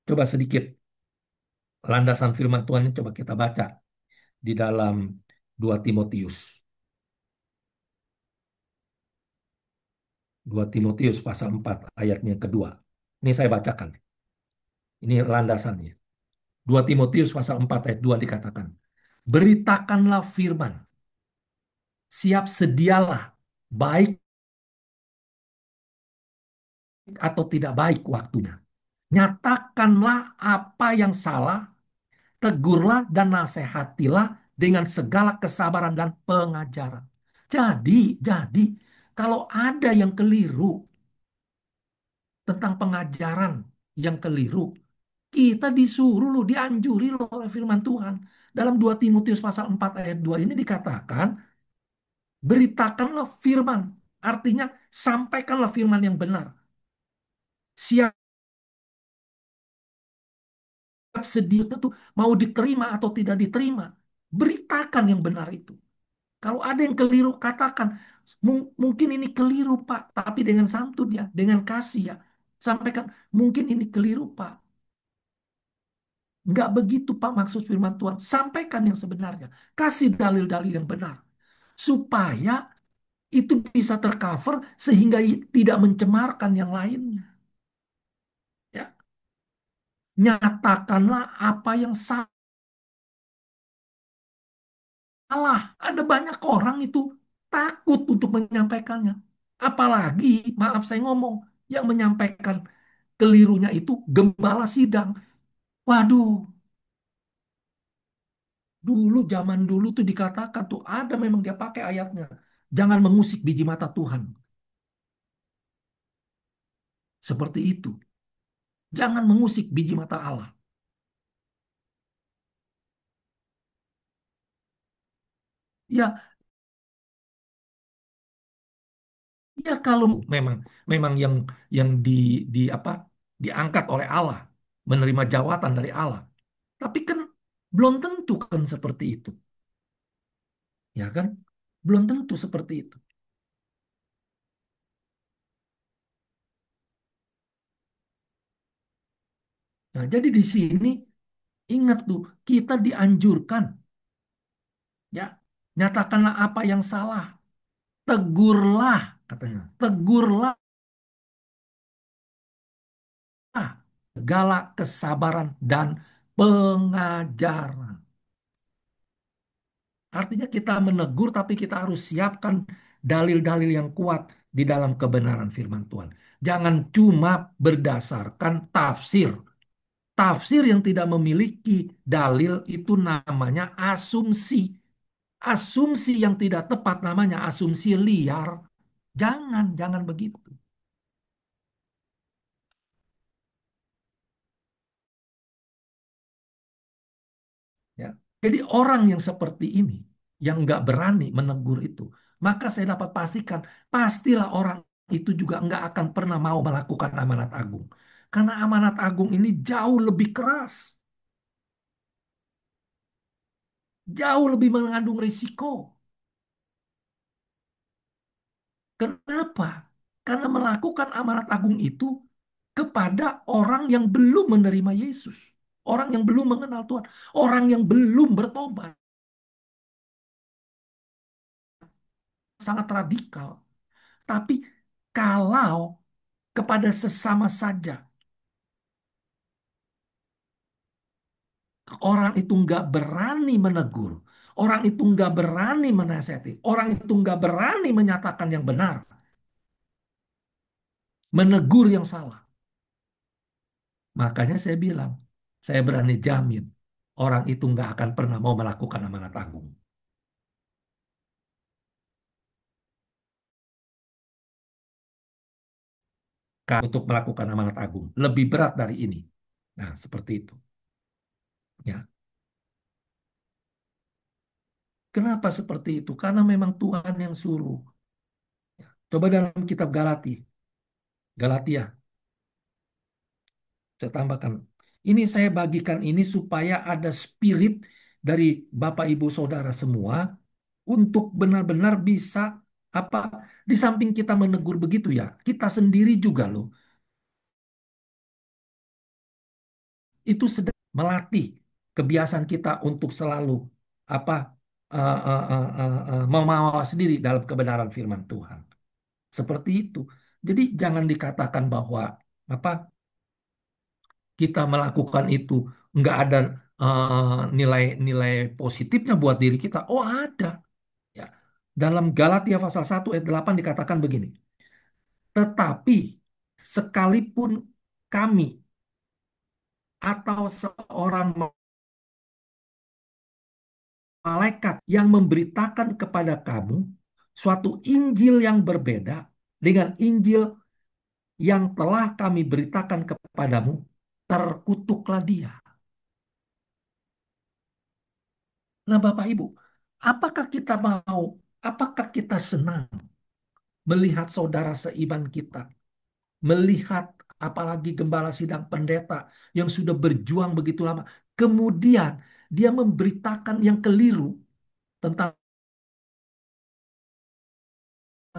coba sedikit landasan firman Tuhan ini coba kita baca di dalam 2 Timotius. 2 Timotius pasal 4 ayatnya yang kedua. Ini saya bacakan. Ini landasannya. 2 Timotius pasal 4 ayat 2 dikatakan, beritakanlah firman, siap sedialah, baik atau tidak baik waktunya. Nyatakanlah apa yang salah, tegurlah dan nasihatilah dengan segala kesabaran dan pengajaran. Jadi, kalau ada yang keliru tentang pengajaran yang keliru, kita disuruh loh, dianjuri loh oleh firman Tuhan. Dalam 2 Timotius pasal 4 ayat 2 ini dikatakan, beritakanlah firman. Artinya, sampaikanlah firman yang benar. Siap sedia itu mau diterima atau tidak diterima. Beritakan yang benar itu. Kalau ada yang keliru, katakan. Mungkin ini keliru, Pak. Tapi dengan santun ya, dengan kasih ya. Sampaikan, mungkin ini keliru, Pak. Enggak begitu, Pak, maksud firman Tuhan. Sampaikan yang sebenarnya. Kasih dalil-dalil yang benar. Supaya itu bisa tercover sehingga tidak mencemarkan yang lainnya. Ya, nyatakanlah apa yang salah. Ada banyak orang itu takut untuk menyampaikannya. Apalagi, maaf saya ngomong, yang menyampaikan kelirunya itu gembala sidang. Waduh, zaman dulu tuh dikatakan tuh ada memang dia pakai ayatnya. Jangan mengusik biji mata Tuhan. Seperti itu. Jangan mengusik biji mata Allah. Ya, ya kalau memang memang yang di apa diangkat oleh Allah, menerima jawatan dari Allah. Tapi kan belum tentu kan seperti itu. Ya kan? Belum tentu seperti itu. Nah, jadi di sini ingat tuh, kita dianjurkan ya, nyatakanlah apa yang salah, tegurlah katanya, tegurlah segala kesabaran dan pengajaran. Artinya kita menegur tapi kita harus siapkan dalil-dalil yang kuat di dalam kebenaran firman Tuhan. Jangan cuma berdasarkan tafsir. Tafsir yang tidak memiliki dalil itu namanya asumsi. Asumsi yang tidak tepat namanya asumsi liar. Jangan begitu. Jadi orang yang seperti ini, yang nggak berani menegur itu, maka saya dapat pastikan, pastilah orang itu juga nggak akan pernah mau melakukan amanat agung. Karena amanat agung ini jauh lebih keras, jauh lebih mengandung risiko. Kenapa? Karena melakukan amanat agung itu kepada orang yang belum menerima Yesus, orang yang belum mengenal Tuhan, orang yang belum bertobat, sangat radikal. Tapi kalau kepada sesama saja orang itu nggak berani menegur, orang itu nggak berani menasihati, orang itu nggak berani menyatakan yang benar, menegur yang salah. Makanya saya bilang, saya berani jamin orang itu nggak akan pernah mau melakukan amanat agung. Untuk melakukan amanat agung lebih berat dari ini. Nah, seperti itu. Ya, kenapa seperti itu? Karena memang Tuhan yang suruh. Coba dalam kitab Galatia, saya tambahkan. Ini saya bagikan ini supaya ada spirit dari Bapak Ibu Saudara semua untuk benar-benar bisa apa di samping kita menegur begitu ya, kita sendiri juga loh itu sedang melatih kebiasaan kita untuk selalu apa memawas diri dalam kebenaran firman Tuhan. Seperti itu. Jadi jangan dikatakan bahwa apa kita melakukan itu nggak ada nilai-nilai positifnya buat diri kita. Oh ada. Ya. Dalam Galatia pasal 1 ayat 8 dikatakan begini. Tetapi sekalipun kami atau seorang malaikat yang memberitakan kepada kamu suatu Injil yang berbeda dengan Injil yang telah kami beritakan kepadamu, terkutuklah dia. Nah, Bapak Ibu, apakah kita mau, apakah kita senang melihat saudara seiman kita, melihat apalagi gembala sidang pendeta yang sudah berjuang begitu lama, kemudian dia memberitakan yang keliru tentang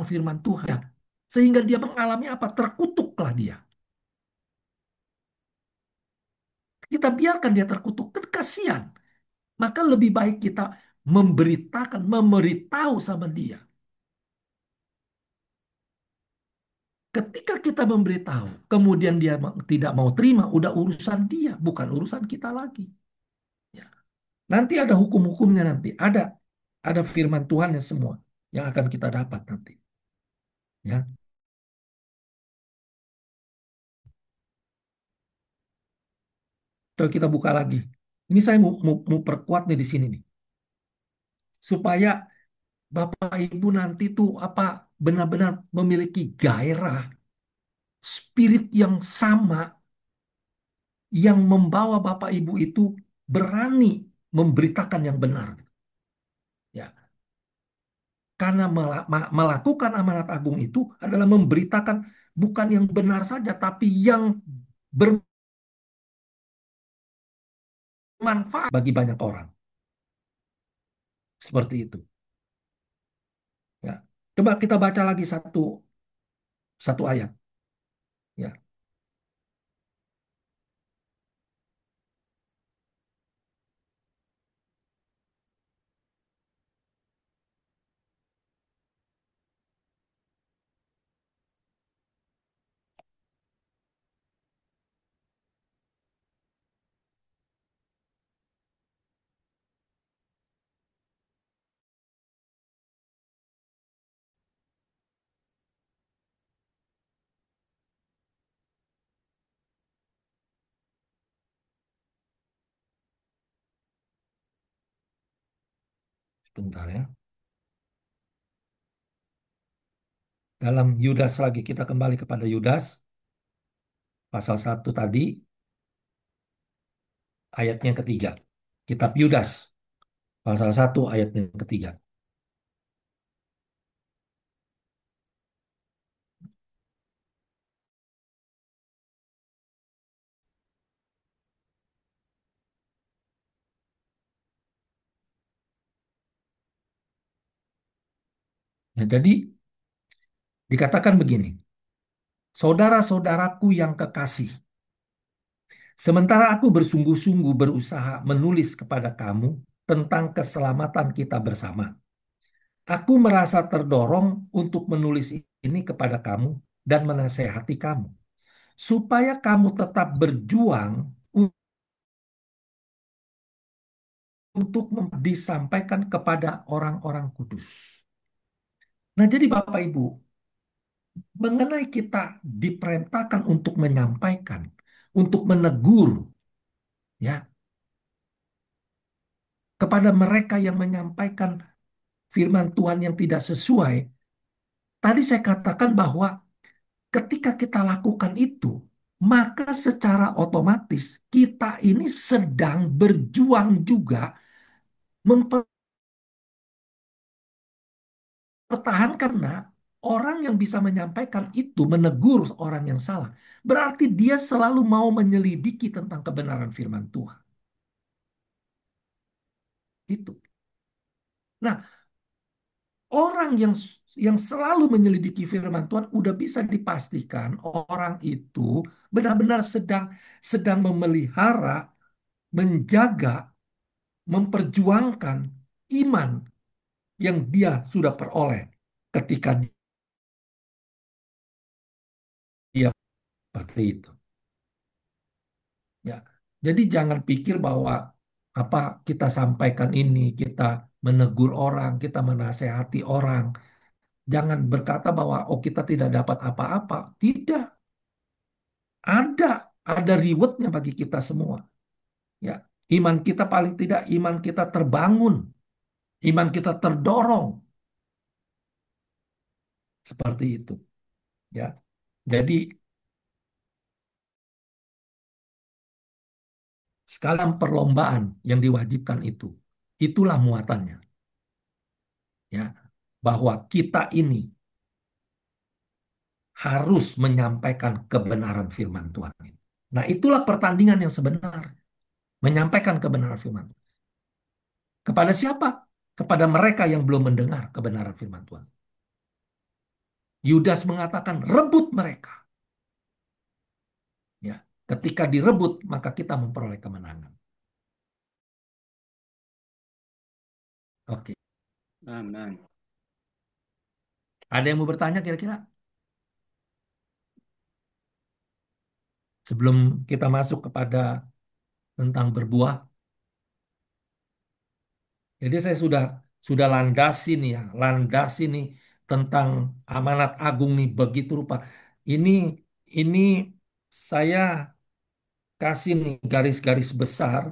firman Tuhan, sehingga dia mengalami apa? Terkutuklah dia. Kita biarkan dia terkutuk, kan kasihan. Maka lebih baik kita memberitakan, memberitahu sama dia. Ketika kita memberitahu, kemudian dia tidak mau terima, udah urusan dia, bukan urusan kita lagi. Ya. Nanti ada hukum-hukumnya nanti, ada firman Tuhan yang semua yang akan kita dapat nanti. Ya, coba kita buka lagi. Ini saya mau perkuat nih di sini nih, supaya Bapak Ibu nanti tuh apa benar-benar memiliki gairah, spirit yang sama yang membawa Bapak Ibu itu berani memberitakan yang benar. Ya, karena melakukan amanat agung itu adalah memberitakan bukan yang benar saja, tapi yang bermanfaat bagi banyak orang. Seperti itu. Ya. Coba kita baca lagi satu ayat. Ya, sebentar ya. Dalam Yudas lagi kita kembali kepada Yudas pasal 1 tadi ayatnya ketiga. Kitab Yudas Pasal 1 ayat yang ketiga. Nah, jadi dikatakan begini, saudara-saudaraku yang kekasih, sementara aku bersungguh-sungguh berusaha menulis kepada kamu tentang keselamatan kita bersama. Aku merasa terdorong untuk menulis ini kepada kamu dan menasehati kamu, supaya kamu tetap berjuang untuk disampaikan kepada orang-orang kudus. Nah, jadi Bapak Ibu, mengenai kita diperintahkan untuk menyampaikan, untuk menegur, ya, kepada mereka yang menyampaikan firman Tuhan yang tidak sesuai. Tadi saya katakan bahwa ketika kita lakukan itu, maka secara otomatis kita ini sedang berjuang juga mempertahankan orang yang bisa menyampaikan itu menegur orang yang salah. Berarti dia selalu mau menyelidiki tentang kebenaran firman Tuhan. Itu. Nah, orang yang selalu menyelidiki firman Tuhan udah bisa dipastikan orang itu benar-benar sedang sedang memelihara, menjaga, memperjuangkan iman yang dia sudah peroleh ketika dia seperti itu. Ya, jadi jangan pikir bahwa apa kita sampaikan ini, kita menegur orang, kita menasehati orang. Jangan berkata bahwa oh kita tidak dapat apa-apa. Tidak, ada ada rewardnya bagi kita semua. Ya, iman kita paling tidak iman kita terbangun, iman kita terdorong seperti itu. Ya, jadi sekalian perlombaan yang diwajibkan itu, itulah muatannya. Ya, bahwa kita ini harus menyampaikan kebenaran firman Tuhan. Nah, itulah pertandingan yang sebenar. Menyampaikan kebenaran firman Tuhan. Kepada siapa? Kepada mereka yang belum mendengar kebenaran firman Tuhan. Yudas mengatakan, rebut mereka. Ya, ketika direbut, maka kita memperoleh kemenangan. Oke. Amin. Ada yang mau bertanya kira-kira? Sebelum kita masuk kepada tentang berbuah. Jadi saya sudah landasi nih ya, landasi nih tentang amanat agung nih begitu rupa. Ini ini saya kasih nih garis-garis besar.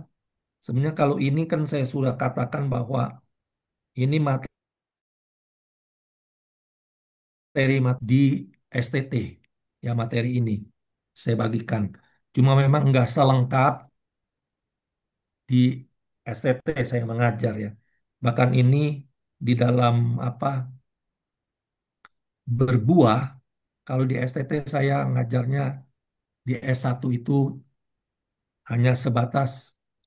Sebenarnya kalau ini kan saya sudah katakan bahwa ini di STT ya materi ini saya bagikan. Cuma memang nggak selengkap di STT saya mengajar ya. Bahkan ini di dalam apa berbuah. Kalau di STT saya ngajarnya di S1 itu hanya sebatas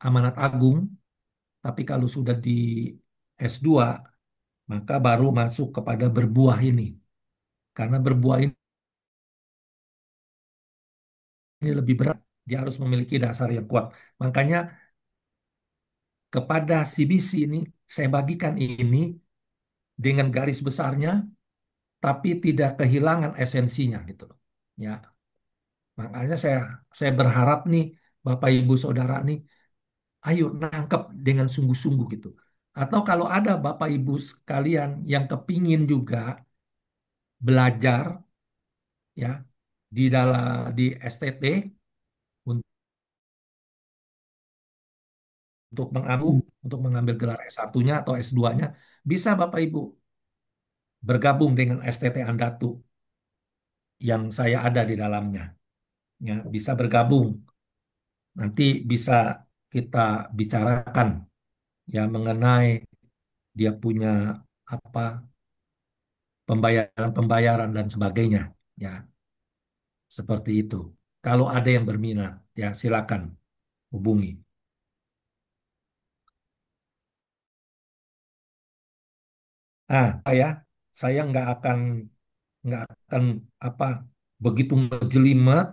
amanat agung, tapi kalau sudah di S2 maka baru masuk kepada berbuah ini. Karena berbuah ini lebih berat, dia harus memiliki dasar yang kuat. Makanya kepada CBC ini saya bagikan ini dengan garis besarnya, tapi tidak kehilangan esensinya gitu loh. Ya, makanya saya berharap nih Bapak Ibu Saudara nih ayo nangkep dengan sungguh-sungguh gitu. Atau kalau ada Bapak Ibu sekalian yang kepingin juga belajar ya di STT untuk untuk mengambil gelar S1-nya atau S2-nya, bisa Bapak Ibu bergabung dengan STT Andatu yang saya ada di dalamnya. Ya, bisa bergabung. Nanti bisa kita bicarakan ya mengenai dia punya apa pembayaran-pembayaran dan sebagainya. Ya, seperti itu. Kalau ada yang berminat, ya silakan hubungi. Ya, saya nggak akan apa begitu ngejelimet,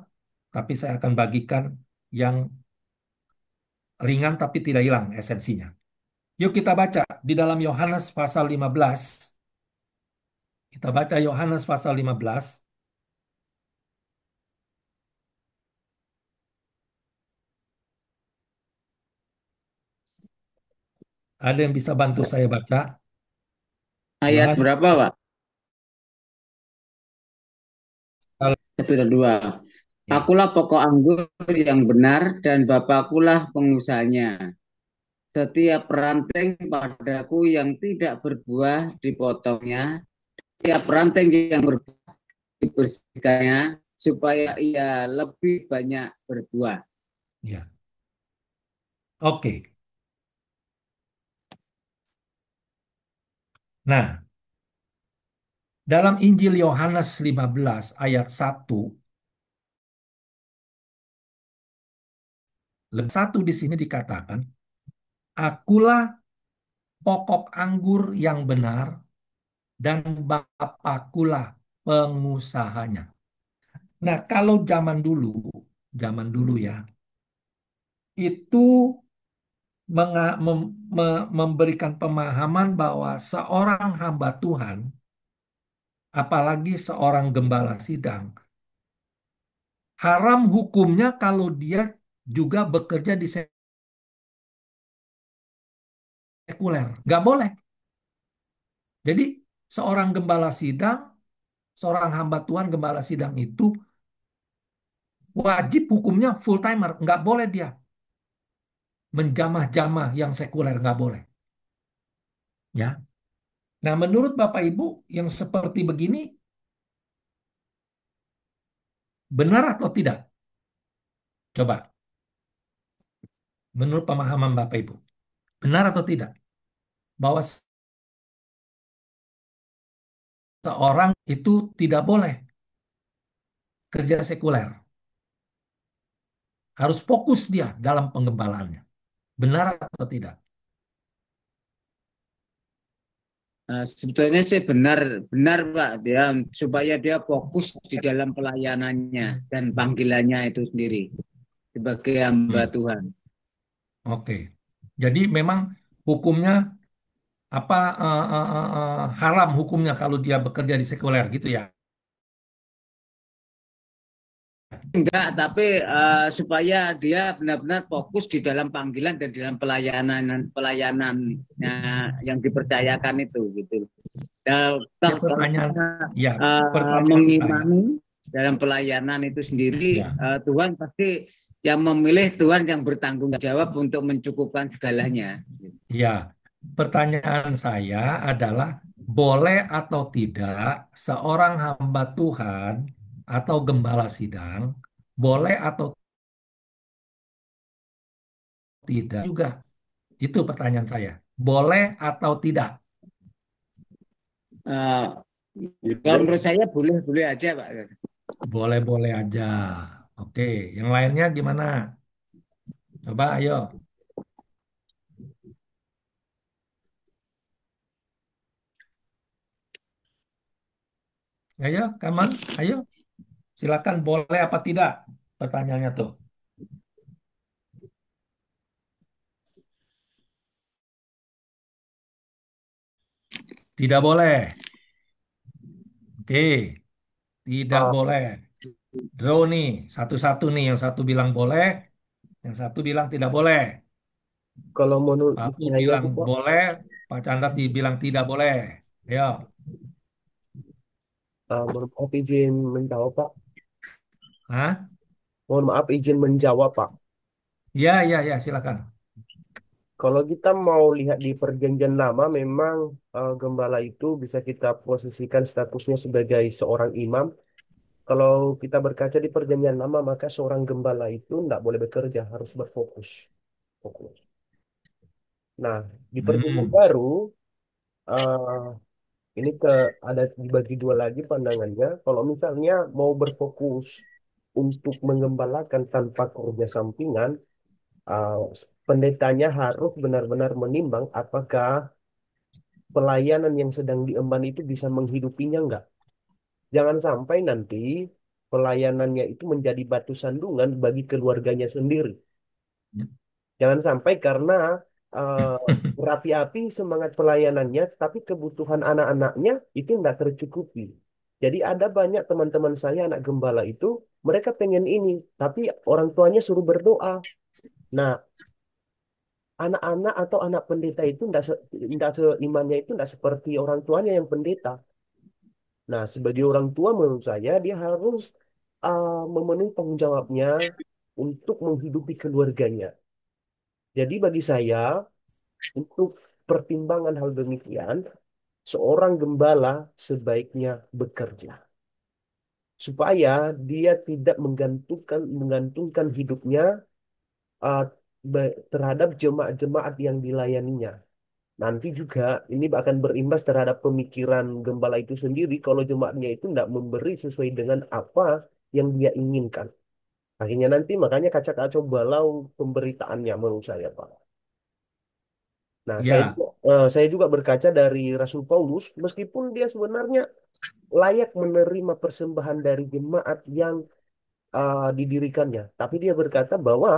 tapi saya akan bagikan yang ringan tapi tidak hilang esensinya. Yuk kita baca di dalam Yohanes pasal 15. Kita baca Yohanes pasal 15. Ada yang bisa bantu saya baca? Ayat Yohanes berapa, Pak? pasal Satu dan dua. ya. Akulah pokok anggur yang benar dan Bapakulah pengusahanya. Setiap ranting padaku yang tidak berbuah dipotongnya, setiap ranting yang berbuah dibersihkannya, supaya ia lebih banyak berbuah. Ya. Oke. Nah, dalam Injil Yohanes 15 ayat 1, lebih satu di sini dikatakan, akulah pokok anggur yang benar dan Bapakulah pengusahanya. Nah, kalau zaman dulu ya, itu memberikan pemahaman bahwa seorang hamba Tuhan, apalagi seorang gembala sidang, haram hukumnya kalau dia juga bekerja di sekuler. Nggak boleh. Jadi, seorang gembala sidang, seorang hamba Tuhan gembala sidang itu wajib hukumnya full timer. Nggak boleh dia menjamah-jamah yang sekuler. Nggak boleh. Ya. Nah, menurut Bapak Ibu, yang seperti begini benar atau tidak? Coba, menurut pemahaman Bapak Ibu, benar atau tidak? Bahwa seorang itu tidak boleh kerja sekuler. Harus fokus dia dalam penggembalaannya. Benar atau tidak? Sebetulnya sih benar, benar Pak, dia supaya dia fokus di dalam pelayanannya dan panggilannya itu sendiri sebagai hamba Hmm. Tuhan. Oke. Jadi memang hukumnya apa haram hukumnya kalau dia bekerja di sekuler gitu ya. Enggak, tapi supaya dia benar-benar fokus di dalam panggilan dan di dalam pelayanannya yang dipercayakan itu gitu. Dan Ya kalau pertanyaan kita ya pertanyaan saya mengimani dalam pelayanan itu sendiri, ya Tuhan pasti yang memilih, Tuhan yang bertanggung jawab untuk mencukupkan segalanya. ya pertanyaan saya adalah boleh atau tidak seorang hamba Tuhan atau gembala sidang boleh atau tidak juga. Itu pertanyaan saya. Boleh atau tidak? Uh, Kalau menurut saya boleh-boleh aja, Pak. Boleh-boleh aja. Oke, yang lainnya gimana? Coba ayo. Ayo, come on. Ayo. Silakan boleh apa tidak? Pertanyaannya tuh. Tidak boleh. Oke, tidak Ah, boleh. Draw nih, satu-satu nih. Yang satu bilang boleh, yang satu bilang tidak boleh. kalau menurut Pak Pu saya bilang tuh Pak, boleh, Pak Chandra dibilang tidak boleh. Ayo. mohon maaf izin menjawab Pak. Hah? Mohon maaf izin menjawab Pak. Ya, ya, ya, silakan. Kalau kita mau lihat di Perjanjian Lama, memang gembala itu bisa kita posisikan statusnya sebagai seorang imam. Kalau kita berkaca di Perjanjian Lama, maka seorang gembala itu tidak boleh bekerja, harus berfokus. Fokus. Nah, di perjanjian Hmm. baru eh, ini ada dibagi dua lagi pandangannya. Kalau misalnya mau berfokus untuk mengembalakan tanpa kerja sampingan, eh, pendetanya harus benar-benar menimbang apakah pelayanan yang sedang diemban itu bisa menghidupinya enggak. Jangan sampai nanti pelayanannya itu menjadi batu sandungan bagi keluarganya sendiri. Jangan sampai karena eh, berapi-api semangat pelayanannya, tapi kebutuhan anak-anaknya itu tidak tercukupi. Jadi ada banyak teman-teman saya anak gembala itu, mereka pengen ini, tapi orang tuanya suruh berdoa. Nah, anak-anak atau anak pendeta itu tidak seimannya itu tidak seperti orang tuanya yang pendeta. Nah, sebagai orang tua menurut saya dia harus memenuhi tanggung jawabnya untuk menghidupi keluarganya. Jadi bagi saya untuk pertimbangan hal demikian, seorang gembala sebaiknya bekerja supaya dia tidak menggantungkan hidupnya uh, terhadap jemaat-jemaat yang dilayaninya. Nanti juga ini akan berimbas terhadap pemikiran gembala itu sendiri kalau jemaatnya itu tidak memberi sesuai dengan apa yang dia inginkan. Akhirnya nanti makanya kacau-kacau balau pemberitaannya menurut saya, Pak. Nah, Ya, saya juga berkaca dari Rasul Paulus, meskipun dia sebenarnya layak menerima persembahan dari jemaat yang didirikannya, tapi dia berkata bahwa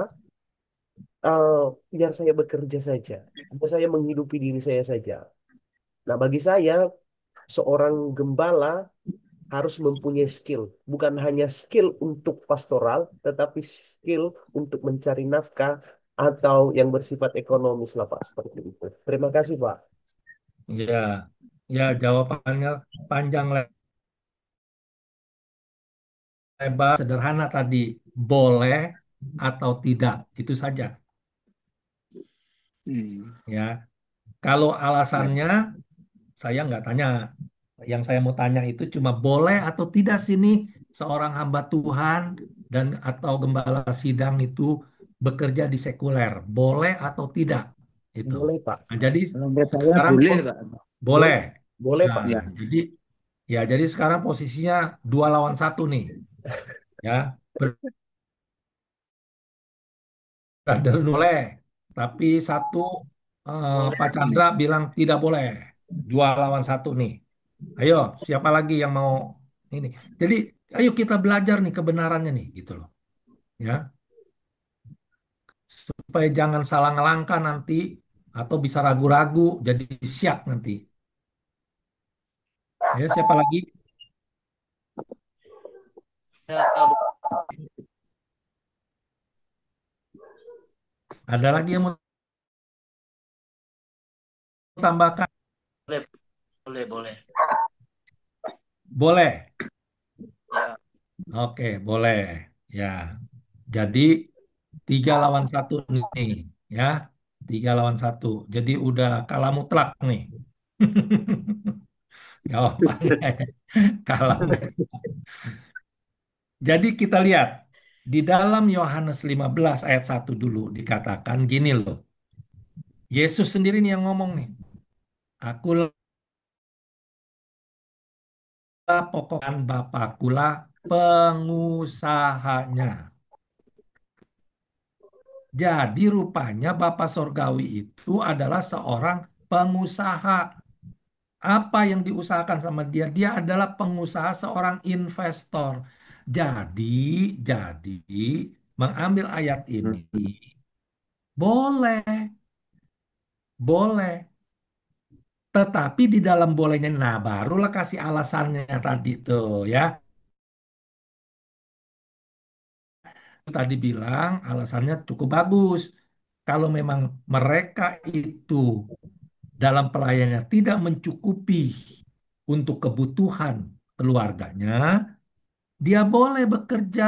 uh, biar saya bekerja saja, biar saya menghidupi diri saya saja. Nah, bagi saya seorang gembala harus mempunyai skill, bukan hanya skill untuk pastoral, tetapi skill untuk mencari nafkah atau yang bersifat ekonomis lah Pak, seperti itu. Terima kasih Pak. ya, ya jawabannya panjang lebar, sederhana tadi. Boleh atau tidak, itu saja. Hmm. Ya, kalau Ya. alasannya saya nggak tanya. Yang saya mau tanya itu cuma boleh atau tidak sih nih seorang hamba Tuhan dan atau gembala sidang itu bekerja di sekuler, boleh atau tidak itu. Boleh Pak. Nah, jadi Kalau menurut saya sekarang boleh, Pak. boleh. Boleh, boleh Nah, Pak. Ya. jadi ya jadi sekarang posisinya 2 lawan 1 nih, ya. Brother boleh, tapi satu Boleh. Pak Chandra bilang tidak boleh. 2 lawan 1 nih. Ayo, siapa lagi yang mau ini? Jadi, ayo kita belajar nih kebenarannya nih, gitu loh. Ya, supaya jangan salah ngelangkah nanti atau bisa ragu-ragu, jadi siap nanti. Ayo, siapa lagi? Ya, Ada lagi yang mau tambahkan? boleh, boleh, boleh. Boleh. Ya, Oke, boleh. Ya, jadi 3 lawan 1 nih, ya. 3 lawan 1. Jadi udah kalah mutlak nih. Jawabannya kalah mutlak. Jadi kita lihat di dalam Yohanes 15 ayat 1 dulu dikatakan gini loh. Yesus sendiri nih yang ngomong nih. Akulah pokokan Bapakulah pengusahanya. Jadi rupanya Bapak Sorgawi itu adalah seorang pengusaha. Apa yang diusahakan sama dia? Dia adalah pengusaha seorang investor. Jadi, jadi mengambil ayat ini boleh, boleh. Tetapi di dalam bolehnya, nah barulah kasih alasannya tadi tuh ya. Tadi bilang alasannya cukup bagus. Kalau memang mereka itu dalam pelayanannya tidak mencukupi untuk kebutuhan keluarganya, dia boleh bekerja.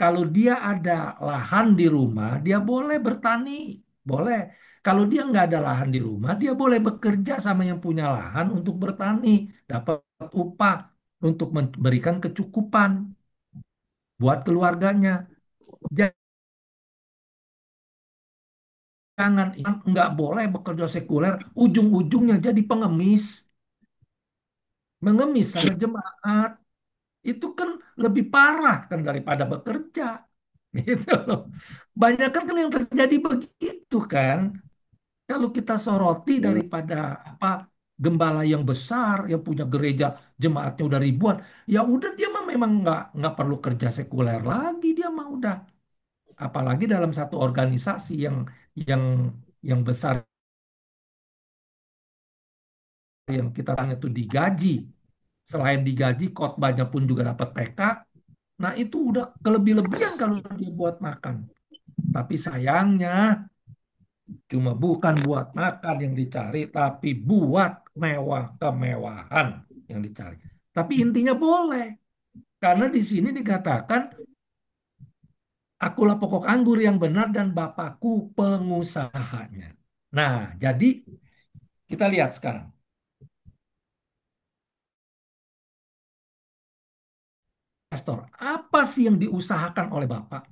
Kalau dia ada lahan di rumah, dia boleh bertani. Boleh. Kalau dia nggak ada lahan di rumah, dia boleh bekerja sama yang punya lahan untuk bertani. Dapat upah untuk memberikan kecukupan buat keluarganya. jangan, nggak boleh bekerja sekuler, ujung-ujungnya jadi pengemis, mengemis sama jemaat. Itu kan lebih parah kan daripada bekerja. Gitu loh. Banyak kan yang terjadi begitu kan. Kalau kita soroti daripada apa gembala yang besar yang punya gereja jemaatnya udah ribuan, ya udah dia mah memang nggak perlu kerja sekuler lagi dia mah udah. Apalagi dalam satu organisasi yang yang besar yang kita tanya itu digaji. Selain digaji, khotbahnya pun juga dapat PK. Nah itu udah kelebih-lebihan kalau dia buat makan. Tapi sayangnya cuma bukan buat makan yang dicari, tapi buat mewah kemewahan yang dicari. Tapi intinya boleh, karena di sini dikatakan, akulah pokok anggur yang benar dan Bapakku pengusahanya. Nah, jadi kita lihat sekarang, Pastor, apa sih yang diusahakan oleh Bapak?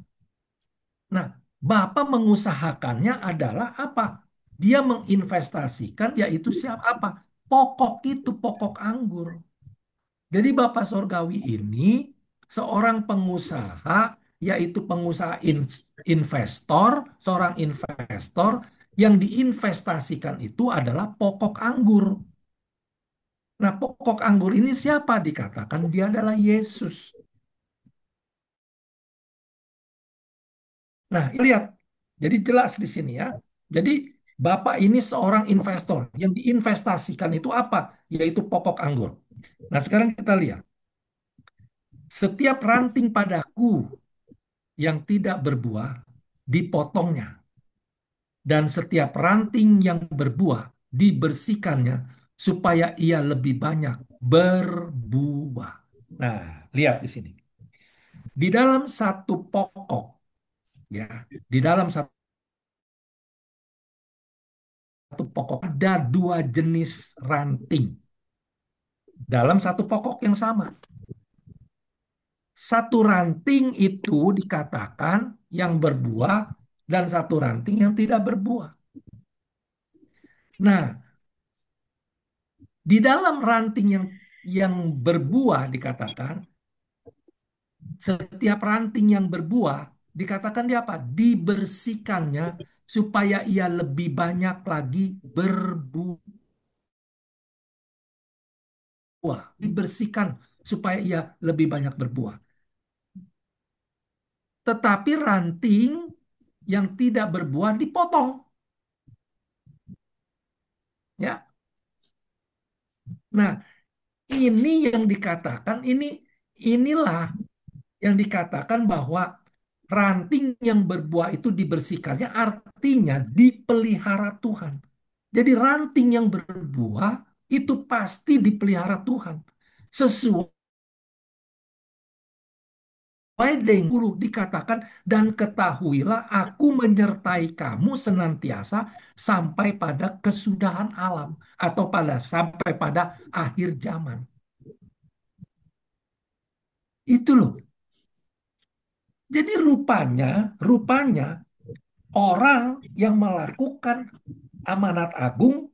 Nah, Bapak mengusahakannya adalah apa? Dia menginvestasikan, yaitu siapa apa? Pokok itu, pokok anggur. Jadi Bapak Sorgawi ini seorang pengusaha, yaitu pengusaha investor, seorang investor yang diinvestasikan itu adalah pokok anggur. Nah, pokok anggur ini siapa? Dikatakan dia adalah Yesus. Nah, lihat. Jadi jelas di sini ya. Jadi Bapak ini seorang investor. Yang diinvestasikan itu apa? Yaitu pokok anggur. Nah, sekarang kita lihat. Setiap ranting padaku yang tidak berbuah dipotongnya, dan setiap ranting yang berbuah dibersihkannya supaya ia lebih banyak berbuah. Nah, lihat di sini. Di dalam satu pokok, ya, di dalam satu pokok ada dua jenis ranting dalam satu pokok yang sama. Satu ranting itu dikatakan yang berbuah dan satu ranting yang tidak berbuah. Nah, di dalam ranting yang berbuah dikatakan setiap ranting yang berbuah dikatakan dia apa? Dibersihkannya supaya ia lebih banyak lagi berbuah. Dibersihkan supaya ia lebih banyak berbuah. Tetapi ranting yang tidak berbuah dipotong. Ya. Nah, ini yang dikatakan inilah yang dikatakan bahwa ranting yang berbuah itu dibersihkannya artinya dipelihara Tuhan. Jadi ranting yang berbuah itu pasti dipelihara Tuhan. Sesuai dengan 10 dikatakan, dan ketahuilah aku menyertai kamu senantiasa sampai pada kesudahan alam atau sampai pada akhir zaman. Itu loh. Jadi rupanya orang yang melakukan amanat agung,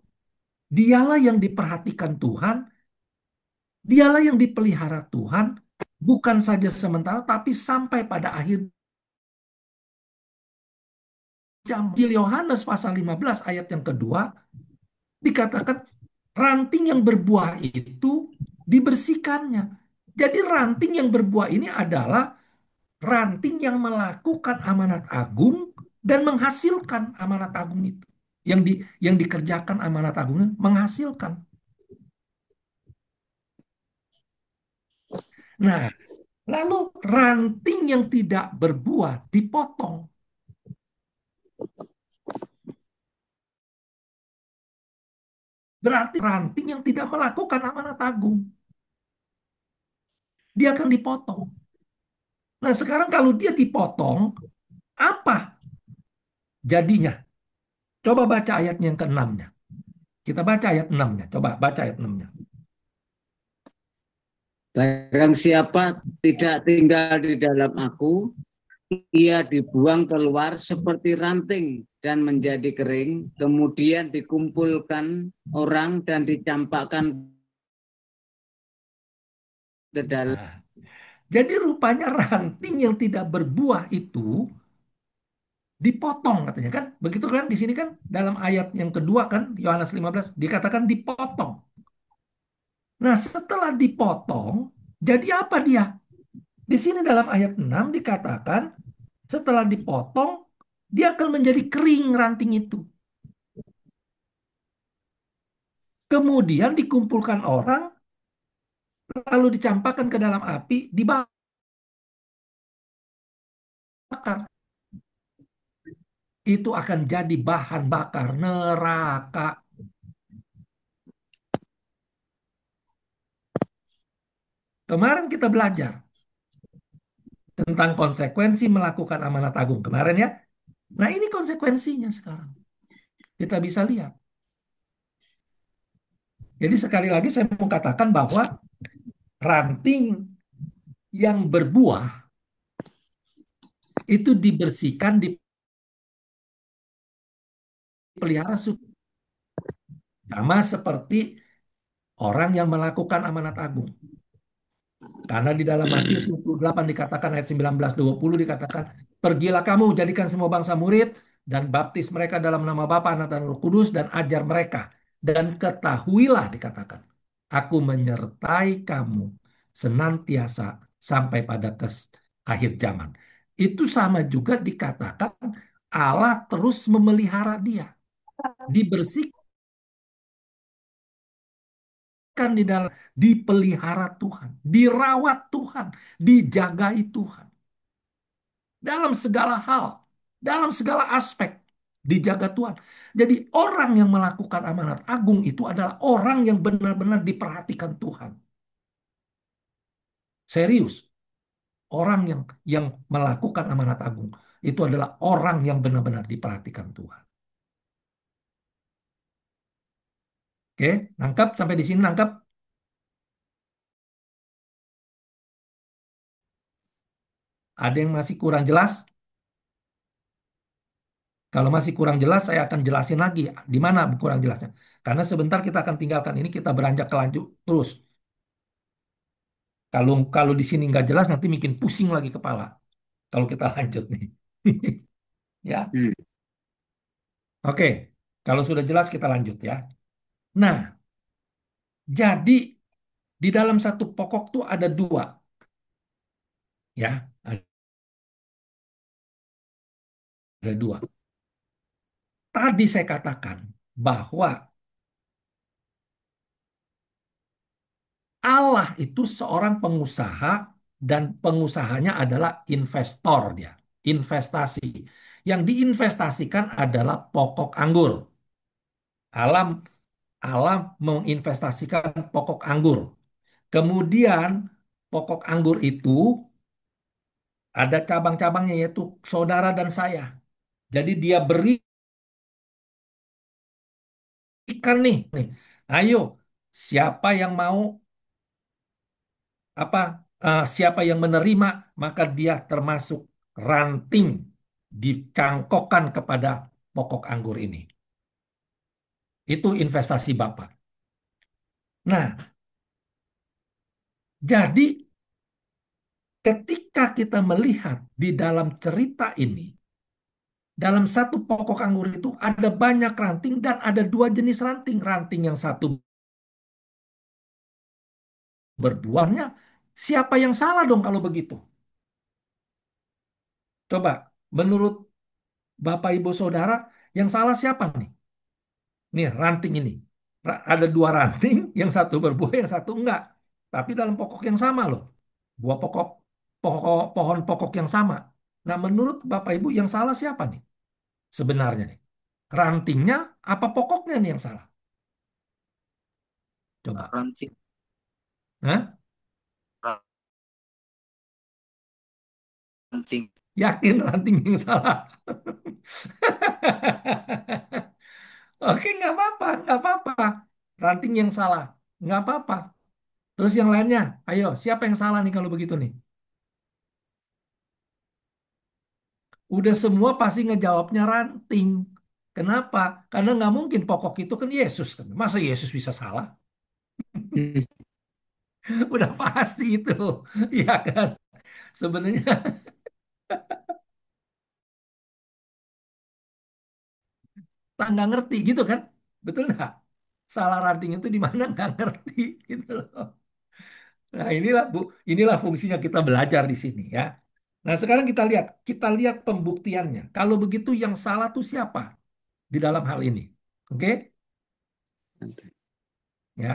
dialah yang diperhatikan Tuhan, dialah yang dipelihara Tuhan, bukan saja sementara, tapi sampai pada akhir zaman. Injil Yohanes pasal 15 ayat yang kedua, dikatakan ranting yang berbuah itu dibersihkannya. Jadi ranting yang berbuah ini adalah ranting yang melakukan amanat agung dan menghasilkan amanat agung itu. Yang dikerjakan amanat agung itu menghasilkan. Nah, lalu ranting yang tidak berbuah dipotong. Berarti ranting yang tidak melakukan amanat agung. Dia akan dipotong. Nah, sekarang kalau dia dipotong, apa jadinya? Coba baca ayatnya yang ke-6-nya. Kita baca ayat 6-nya. Coba baca ayat 6-nya. Barang siapa tidak tinggal di dalam aku, ia dibuang keluar seperti ranting dan menjadi kering, kemudian dikumpulkan orang dan dicampakkan ke dalam. Nah, jadi rupanya ranting yang tidak berbuah itu dipotong katanya kan. Begitu kan di sini kan dalam ayat yang kedua kan Yohanes 15 dikatakan dipotong. Nah, setelah dipotong, jadi apa dia? Di sini dalam ayat 6 dikatakan setelah dipotong dia akan menjadi kering ranting itu. Kemudian dikumpulkan orang lalu dicampakkan ke dalam api dibakar. Itu akan jadi bahan bakar neraka. Kemarin kita belajar tentang konsekuensi melakukan amanat agung kemarin ya. Nah, ini konsekuensinya sekarang. Kita bisa lihat. Jadi sekali lagi saya mau katakan bahwa ranting yang berbuah itu dibersihkan, dipelihara sama seperti orang yang melakukan amanat agung. Karena di dalam Matius 28 dikatakan ayat 19-20 dikatakan, pergilah kamu jadikan semua bangsa murid dan baptis mereka dalam nama Bapa, Anak dan Roh Kudus dan ajar mereka. Dan ketahuilah dikatakan, aku menyertai kamu senantiasa sampai pada akhir zaman. Itu sama juga dikatakan Allah terus memelihara dia. Dibersihkan di dalam, dipelihara Tuhan, dirawat Tuhan, dijagai Tuhan. Dalam segala hal, dalam segala aspek, dijaga Tuhan. Jadi orang yang melakukan amanat agung itu adalah orang yang benar-benar diperhatikan Tuhan. Serius, orang yang melakukan amanat agung itu adalah orang yang benar-benar diperhatikan Tuhan. Oke, nangkap sampai di sini nangkap. Ada yang masih kurang jelas? Kalau masih kurang jelas, saya akan jelasin lagi di mana kurang jelasnya. Karena sebentar kita akan tinggalkan ini, kita beranjak ke lanjut terus. Kalau kalau di sini nggak jelas, nanti bikin pusing lagi kepala. Kalau kita lanjut nih, ya. Hmm. Oke, kalau sudah jelas kita lanjut ya. Nah, jadi di dalam satu pokok tuh ada dua, ya, ada dua. Tadi saya katakan bahwa Allah itu seorang pengusaha dan pengusahanya adalah investor dia, investasi. Yang diinvestasikan adalah pokok anggur. Alam alam menginvestasikan pokok anggur. Kemudian pokok anggur itu ada cabang-cabangnya yaitu saudara dan saya. Jadi dia berikan nih. Ayo, siapa yang mau siapa yang menerima maka dia termasuk ranting dicangkokkan kepada pokok anggur ini. Itu investasi Bapak. Nah, jadi ketika kita melihat di dalam cerita ini, dalam satu pokok anggur itu ada banyak ranting dan ada dua jenis ranting. Ranting yang satu berbuahnya, siapa yang salah dong kalau begitu? Coba, menurut Bapak Ibu Saudara, yang salah siapa nih? Nih, ranting ini. Ada dua ranting, yang satu berbuah, yang satu enggak. Tapi dalam pokok yang sama loh. Buah pohon pokok yang sama. Nah, menurut Bapak Ibu yang salah siapa nih? Sebenarnya nih. Rantingnya apa pokoknya nih yang salah? Coba. Ranting, Hah? ranting. Yakin ranting yang salah? Oke, nggak apa-apa, nggak apa-apa. Ranting yang salah, nggak apa-apa. Terus yang lainnya, ayo, siapa yang salah nih kalau begitu nih? Udah semua pasti ngejawabnya ranting. Kenapa? Karena nggak mungkin pokok itu kan Yesus kan. Masa Yesus bisa salah? Udah pasti itu, ya kan? Sebenarnya tak nggak ngerti gitu kan? Betul nggak? Salah ranting itu di mana nggak ngerti gitu loh. Nah inilah fungsinya kita belajar di sini ya. Nah sekarang kita lihat pembuktiannya. Kalau begitu yang salah tuh siapa di dalam hal ini? Oke, ya.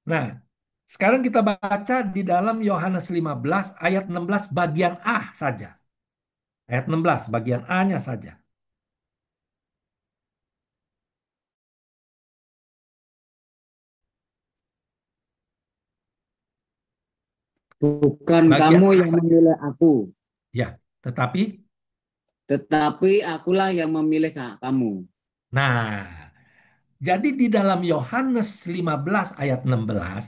Nah sekarang kita baca di dalam Yohanes 15 ayat 16 bagian A saja. Ayat 16 bagian A-nya saja. Bukan Bagian kamu A yang saja. memilih aku, Ya, tetapi tetapi akulah yang memilih kamu. nah, jadi di dalam Yohanes 15 ayat 16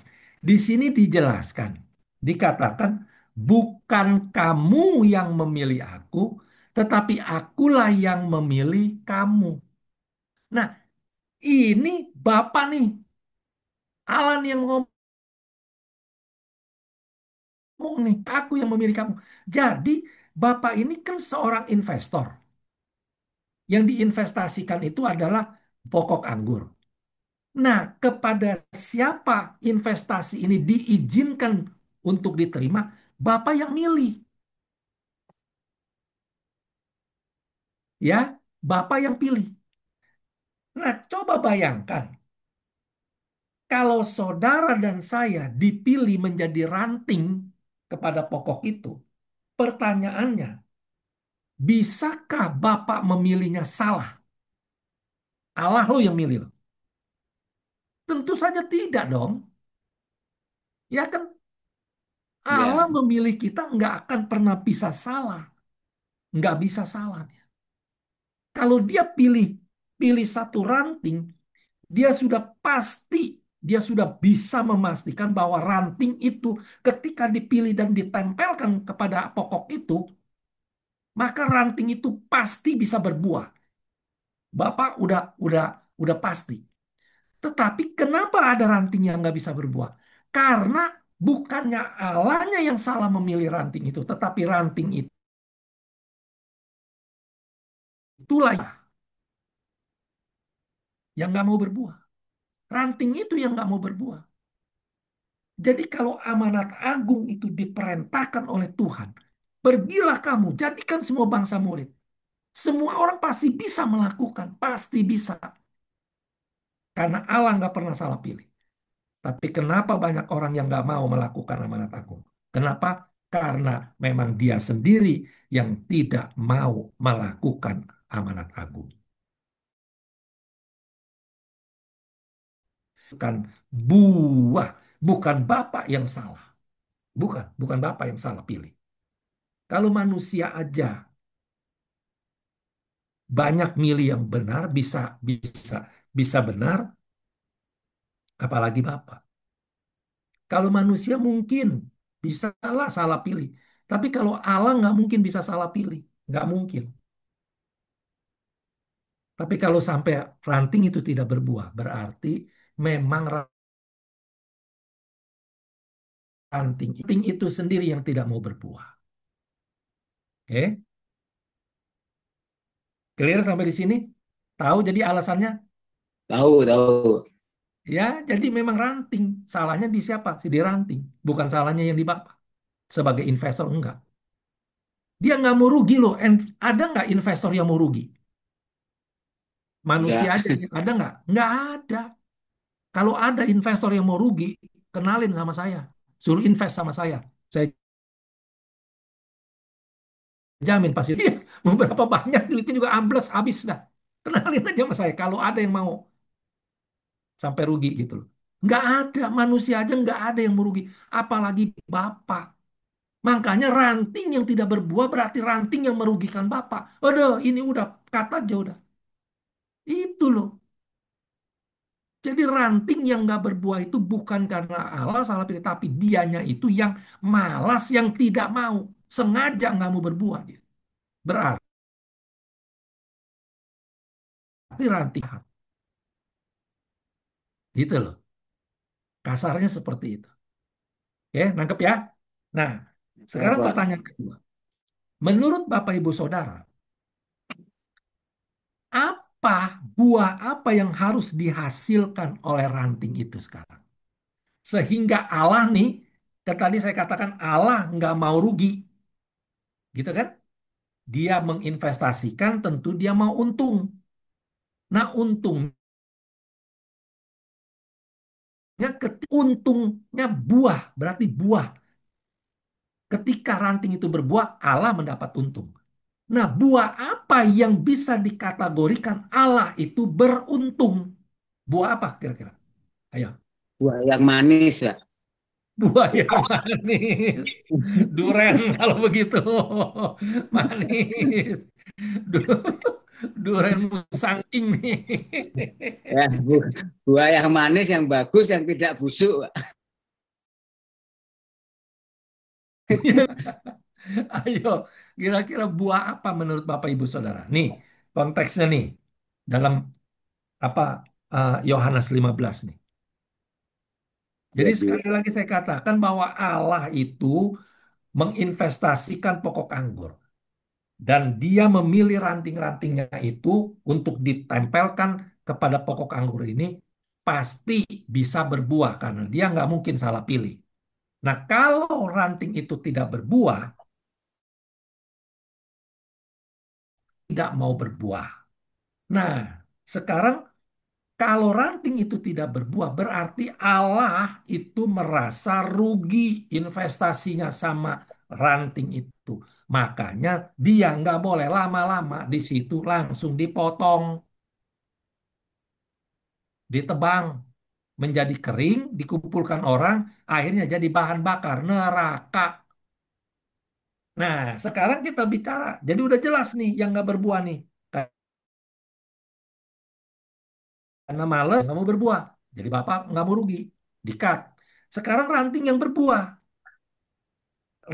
di sini dijelaskan, dikatakan bukan kamu yang memilih aku, tetapi akulah yang memilih kamu. Nah, ini Bapak nih, Alan yang ngomong nih, aku yang memilih kamu. Jadi, Bapak ini kan seorang investor. Yang diinvestasikan itu adalah pokok anggur. Nah, kepada siapa investasi ini diizinkan untuk diterima, Bapak yang milih. Ya, Bapak yang pilih. Nah, coba bayangkan, kalau saudara dan saya dipilih menjadi ranting kepada pokok itu, pertanyaannya, bisakah Bapak memilihnya salah? Allah lo yang milih lo. Tentu saja tidak dong. Ya kan, Allah Ya, memilih kita nggak akan pernah bisa salah. Nggak bisa salah. Kalau dia pilih pilih satu ranting, dia sudah pasti, dia sudah bisa memastikan bahwa ranting itu ketika dipilih dan ditempelkan kepada pokok itu, maka ranting itu pasti bisa berbuah. Bapak udah pasti. Tetapi kenapa ada ranting yang nggak bisa berbuah? Karena bukannya Allahnya yang salah memilih ranting itu, tetapi ranting itulah yang nggak mau berbuah. Ranting itu yang nggak mau berbuah. Jadi kalau amanat agung itu diperintahkan oleh Tuhan, pergilah kamu, jadikan semua bangsa murid. Semua orang pasti bisa melakukan, pasti bisa. Karena Allah nggak pernah salah pilih. Tapi kenapa banyak orang yang nggak mau melakukan amanat agung? Kenapa? Karena memang dia sendiri yang tidak mau melakukan amanat agung. Bukan buah, bukan Bapak yang salah. Bukan Bapak yang salah pilih. Kalau manusia aja banyak milih yang benar, bisa bisa bisa benar, apalagi Bapak. Kalau manusia mungkin bisa salah pilih, tapi kalau Allah nggak mungkin bisa salah pilih, nggak mungkin. Tapi kalau sampai ranting itu tidak berbuah, berarti memang ranting itu sendiri yang tidak mau berbuah. Oke, clear sampai di sini? Tahu jadi alasannya? tahu, tahu. Ya, jadi memang ranting. Salahnya di siapa? Di ranting. Bukan salahnya yang di Bapak. Sebagai investor enggak. Dia nggak mau rugi loh. Ada nggak investor yang mau rugi? Manusia Enggak, aja. Ada nggak? Nggak ada. Kalau ada investor yang mau rugi, kenalin sama saya. Suruh invest sama saya. Saya jamin pasti dia mau berapa banyak duitnya juga ambles habis dah. Kenalin aja sama saya. Kalau ada yang mau sampai rugi gitu loh. Nggak ada. Manusia aja nggak ada yang mau rugi. Apalagi Bapak. Makanya ranting yang tidak berbuah berarti ranting yang merugikan Bapak. Aduh, ini udah kata aja udah. Itu loh. Jadi ranting yang nggak berbuah itu bukan karena Allah salah pilih, tapi dianya itu yang malas, yang tidak mau, sengaja nggak mau berbuah. Berarti ranting. Gitu loh. Kasarnya seperti itu. Oke, nangkep ya? Nah, Ya, sekarang Pak. pertanyaan kedua. Menurut Bapak Ibu Saudara, apa buah apa yang harus dihasilkan oleh ranting itu sekarang? Sehingga Allah nih, kan tadi saya katakan Allah nggak mau rugi, gitu kan? Dia menginvestasikan, tentu dia mau untung. Nah, untungnya, untungnya buah, berarti buah. Ketika ranting itu berbuah, Allah mendapat untung. Nah, buah apa yang bisa dikategorikan Allah itu beruntung? Buah apa kira-kira? Ayo. Buah yang manis, Pak. Buah yang manis. Duren kalau begitu. Manis. Du- Duren musangking nih. Ya, buah yang manis, yang bagus, yang tidak busuk, Pak. Ayo, kira-kira buah apa menurut Bapak Ibu Saudara? Nih, konteksnya nih. Dalam apa Yohanes 15 nih. Jadi Buah-buah. sekali lagi saya katakan bahwa Allah itu menginvestasikan pokok anggur. Dan dia memilih ranting-rantingnya itu untuk ditempelkan kepada pokok anggur ini pasti bisa berbuah karena dia nggak mungkin salah pilih. Nah, kalau ranting itu tidak berbuah, tidak mau berbuah. Nah, sekarang kalau ranting itu tidak berbuah, berarti Allah itu merasa rugi investasinya sama ranting itu. Makanya dia nggak boleh lama-lama di situ langsung dipotong, ditebang, menjadi kering, dikumpulkan orang, akhirnya jadi bahan bakar neraka. Nah, sekarang kita bicara, jadi udah jelas nih yang nggak berbuah nih. Karena malam nggak mau berbuah, jadi bapak nggak mau rugi, di-cut. Sekarang ranting yang berbuah,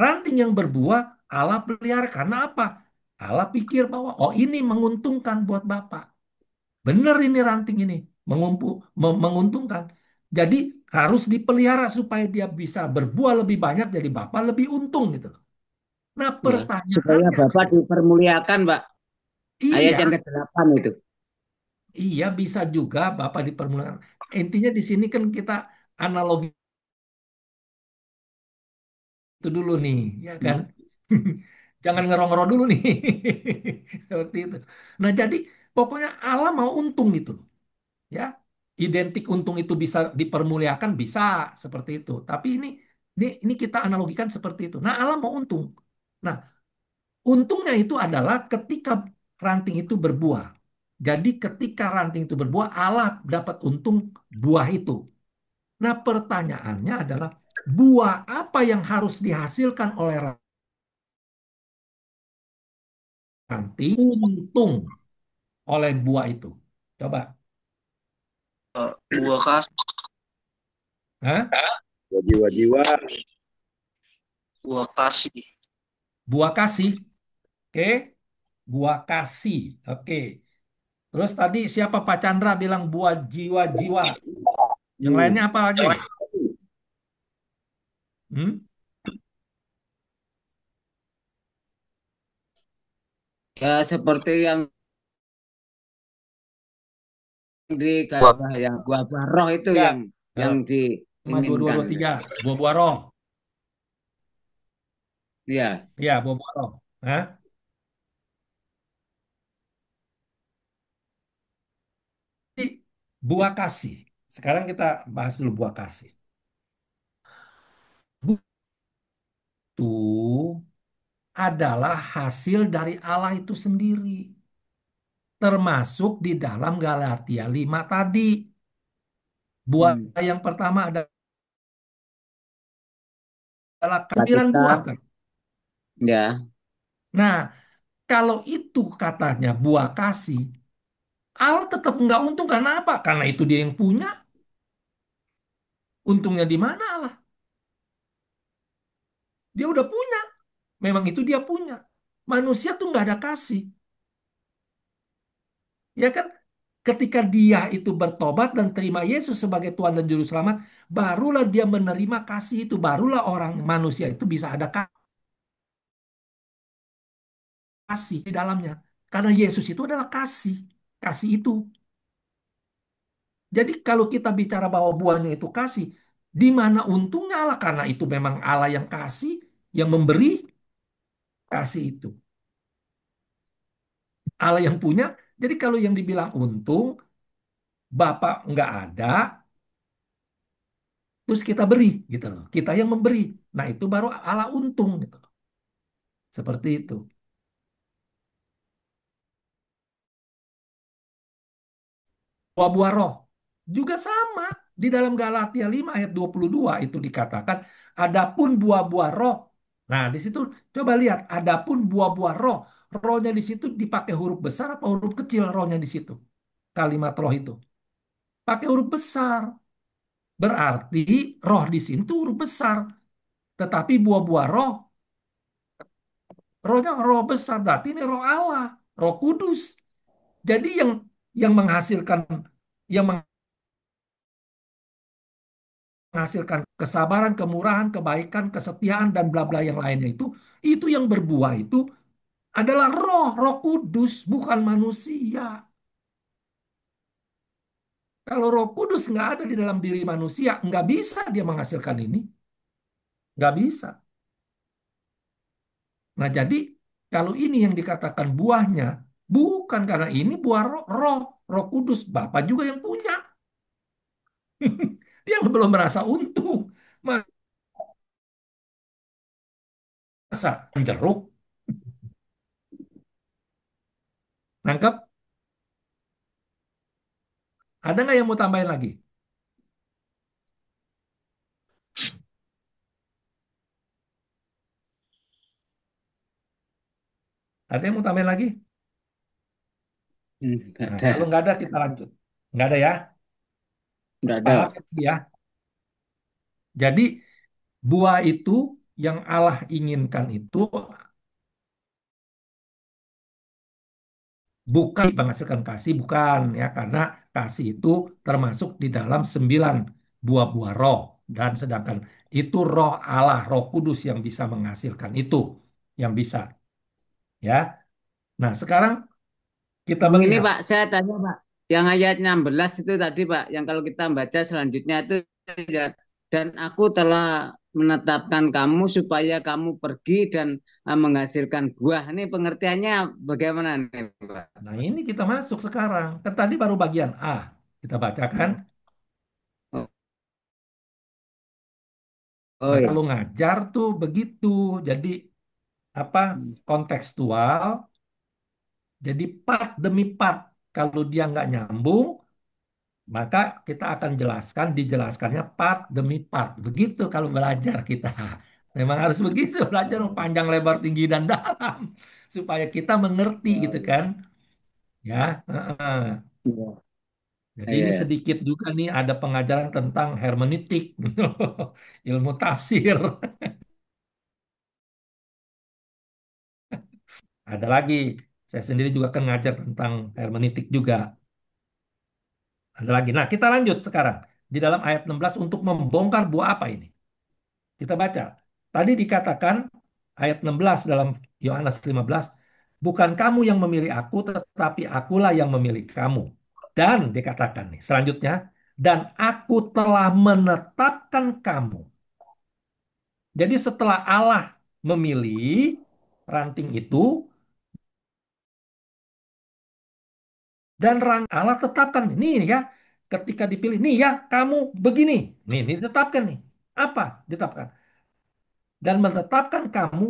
ranting yang berbuah Allah pelihara karena apa? Allah pikir bahwa oh ini menguntungkan buat bapak. Bener ini ranting ini menguntungkan. Jadi harus dipelihara supaya dia bisa berbuah lebih banyak jadi bapak lebih untung gitu loh. Nah, Ya, supaya pertanyaannya Bapak dipermuliakan, Pak. Ayat iya, yang ke-8 itu. iya bisa juga bapak dipermuliakan. Intinya di sini kan kita analogi itu dulu nih, ya kan? Jangan ngerong-ngerong dulu nih. Seperti itu. Nah, jadi pokoknya Allah mau untung gitu loh. Ya, identik untung itu bisa dipermuliakan bisa seperti itu. Tapi ini kita analogikan seperti itu. Nah, Allah mau untung. Nah, untungnya itu adalah ketika ranting itu berbuah. Jadi ketika ranting itu berbuah, Allah dapat untung buah itu. Nah, pertanyaannya adalah buah apa yang harus dihasilkan oleh ranting untung oleh buah itu? Coba. Buah kasih, Hah? Jiwa-jiwa. buah kasih, Buah kasih. Oke. Buah kasih. Oke. Terus tadi siapa Pak Chandra bilang buah jiwa-jiwa. Yang Hmm. lainnya apa lagi? Hmm? Ya, seperti yang di buah yang buah roh itu Ya. yang Sama dua dua diinginkan. dua tiga. Buah-buah roh. Ya, Ya, buah-buah roh. Hah? Jadi, buah kasih. Sekarang kita bahas dulu buah kasih. Buah itu adalah hasil dari Allah itu sendiri. Termasuk di dalam Galatia 5 tadi. Buah hmm. yang pertama adalah 9 buah Alkitab, kan. ya, Nah, kalau itu katanya buah kasih, Allah tetap nggak untung karena apa? Karena itu dia yang punya. Untungnya di mana Allah? Dia udah punya. Memang itu dia punya. Manusia tuh nggak ada kasih. Ya kan? Ketika dia itu bertobat dan terima Yesus sebagai Tuhan dan Juru Selamat, barulah dia menerima kasih itu, barulah orang manusia itu bisa ada kasih di dalamnya. Karena Yesus itu adalah kasih. Kasih itu. Jadi kalau kita bicara bahwa buahnya itu kasih, di mana untungnya Allah? Karena itu memang Allah yang kasih, yang memberi kasih itu. Allah yang punya. Jadi kalau yang dibilang untung, Bapak nggak ada, terus kita beri gitu loh. Kita yang memberi. Nah itu baru Allah untung gitu loh. Seperti itu. Buah-buah roh juga sama. Di dalam Galatia 5 ayat 22 itu dikatakan, adapun buah-buah roh. Nah, di situ coba lihat, adapun buah-buah roh. Rohnya di situ dipakai huruf besar apa huruf kecil rohnya di situ? Kalimat roh itu. Pakai huruf besar. Berarti roh di sini tuh huruf besar. Tetapi buah-buah roh, rohnya roh besar. Berarti ini roh Allah, roh kudus. Jadi yang menghasilkan yang menghasilkan kesabaran, kemurahan, kebaikan, kesetiaan dan bla bla yang lainnya itu yang berbuah itu adalah roh, roh kudus, bukan manusia. Kalau roh kudus nggak ada di dalam diri manusia, nggak bisa dia menghasilkan ini. Nggak bisa. Nah jadi kalau ini yang dikatakan buahnya, bukan karena ini buah roh, roh, roh kudus. Bapak juga yang punya. Dia belum merasa untung. Masa jeruk, nangkep? Ada nggak yang mau tambahin lagi? Ada yang mau tambahin lagi? Nggak Nah, ada, kalau nggak ada kita lanjut. Nggak ada ya? nggak ada. Paham ya? Jadi buah itu yang Allah inginkan itu bukan menghasilkan kasih, bukan ya, karena kasih itu termasuk di dalam 9 buah-buah roh dan sedangkan itu roh Allah, roh kudus yang bisa menghasilkan itu, yang bisa ya. Nah, sekarang kita Yang ini melihat Pak, saya tanya Pak, yang ayat 16 itu tadi Pak, yang kalau kita baca selanjutnya itu ya, dan aku telah menetapkan kamu supaya kamu pergi dan menghasilkan buah. Ini pengertiannya bagaimana nih Pak? nah ini kita masuk sekarang. Kan tadi baru bagian A. Kita bacakan. Oh, oh Nah, ya. kalau ngajar tuh begitu. Jadi apa kontekstual. Jadi part demi part. Kalau dia nggak nyambung, maka kita akan jelaskan, dijelaskannya part demi part. Begitu kalau belajar kita. Memang harus begitu belajar panjang lebar tinggi dan dalam supaya kita mengerti gitu kan. Ya. Heeh. Iya, Jadi iya, ini iya. sedikit juga nih ada pengajaran tentang hermeneutik gitu loh. Ilmu tafsir. Ada lagi, saya sendiri juga kan ngajar tentang hermeneutik juga. Ada lagi. Nah, kita lanjut sekarang. Di dalam ayat 16 untuk membongkar buah apa ini? Kita baca. Tadi dikatakan ayat 16 dalam Yohanes 15, bukan kamu yang memilih aku, tetapi akulah yang memilih kamu. Dan dikatakan nih, selanjutnya, dan aku telah menetapkan kamu. Jadi setelah Allah memilih ranting itu dan Allah tetapkan nih ya ketika dipilih nih ya kamu begini. Nih ditetapkan nih. Apa ditetapkan? Dan menetapkan kamu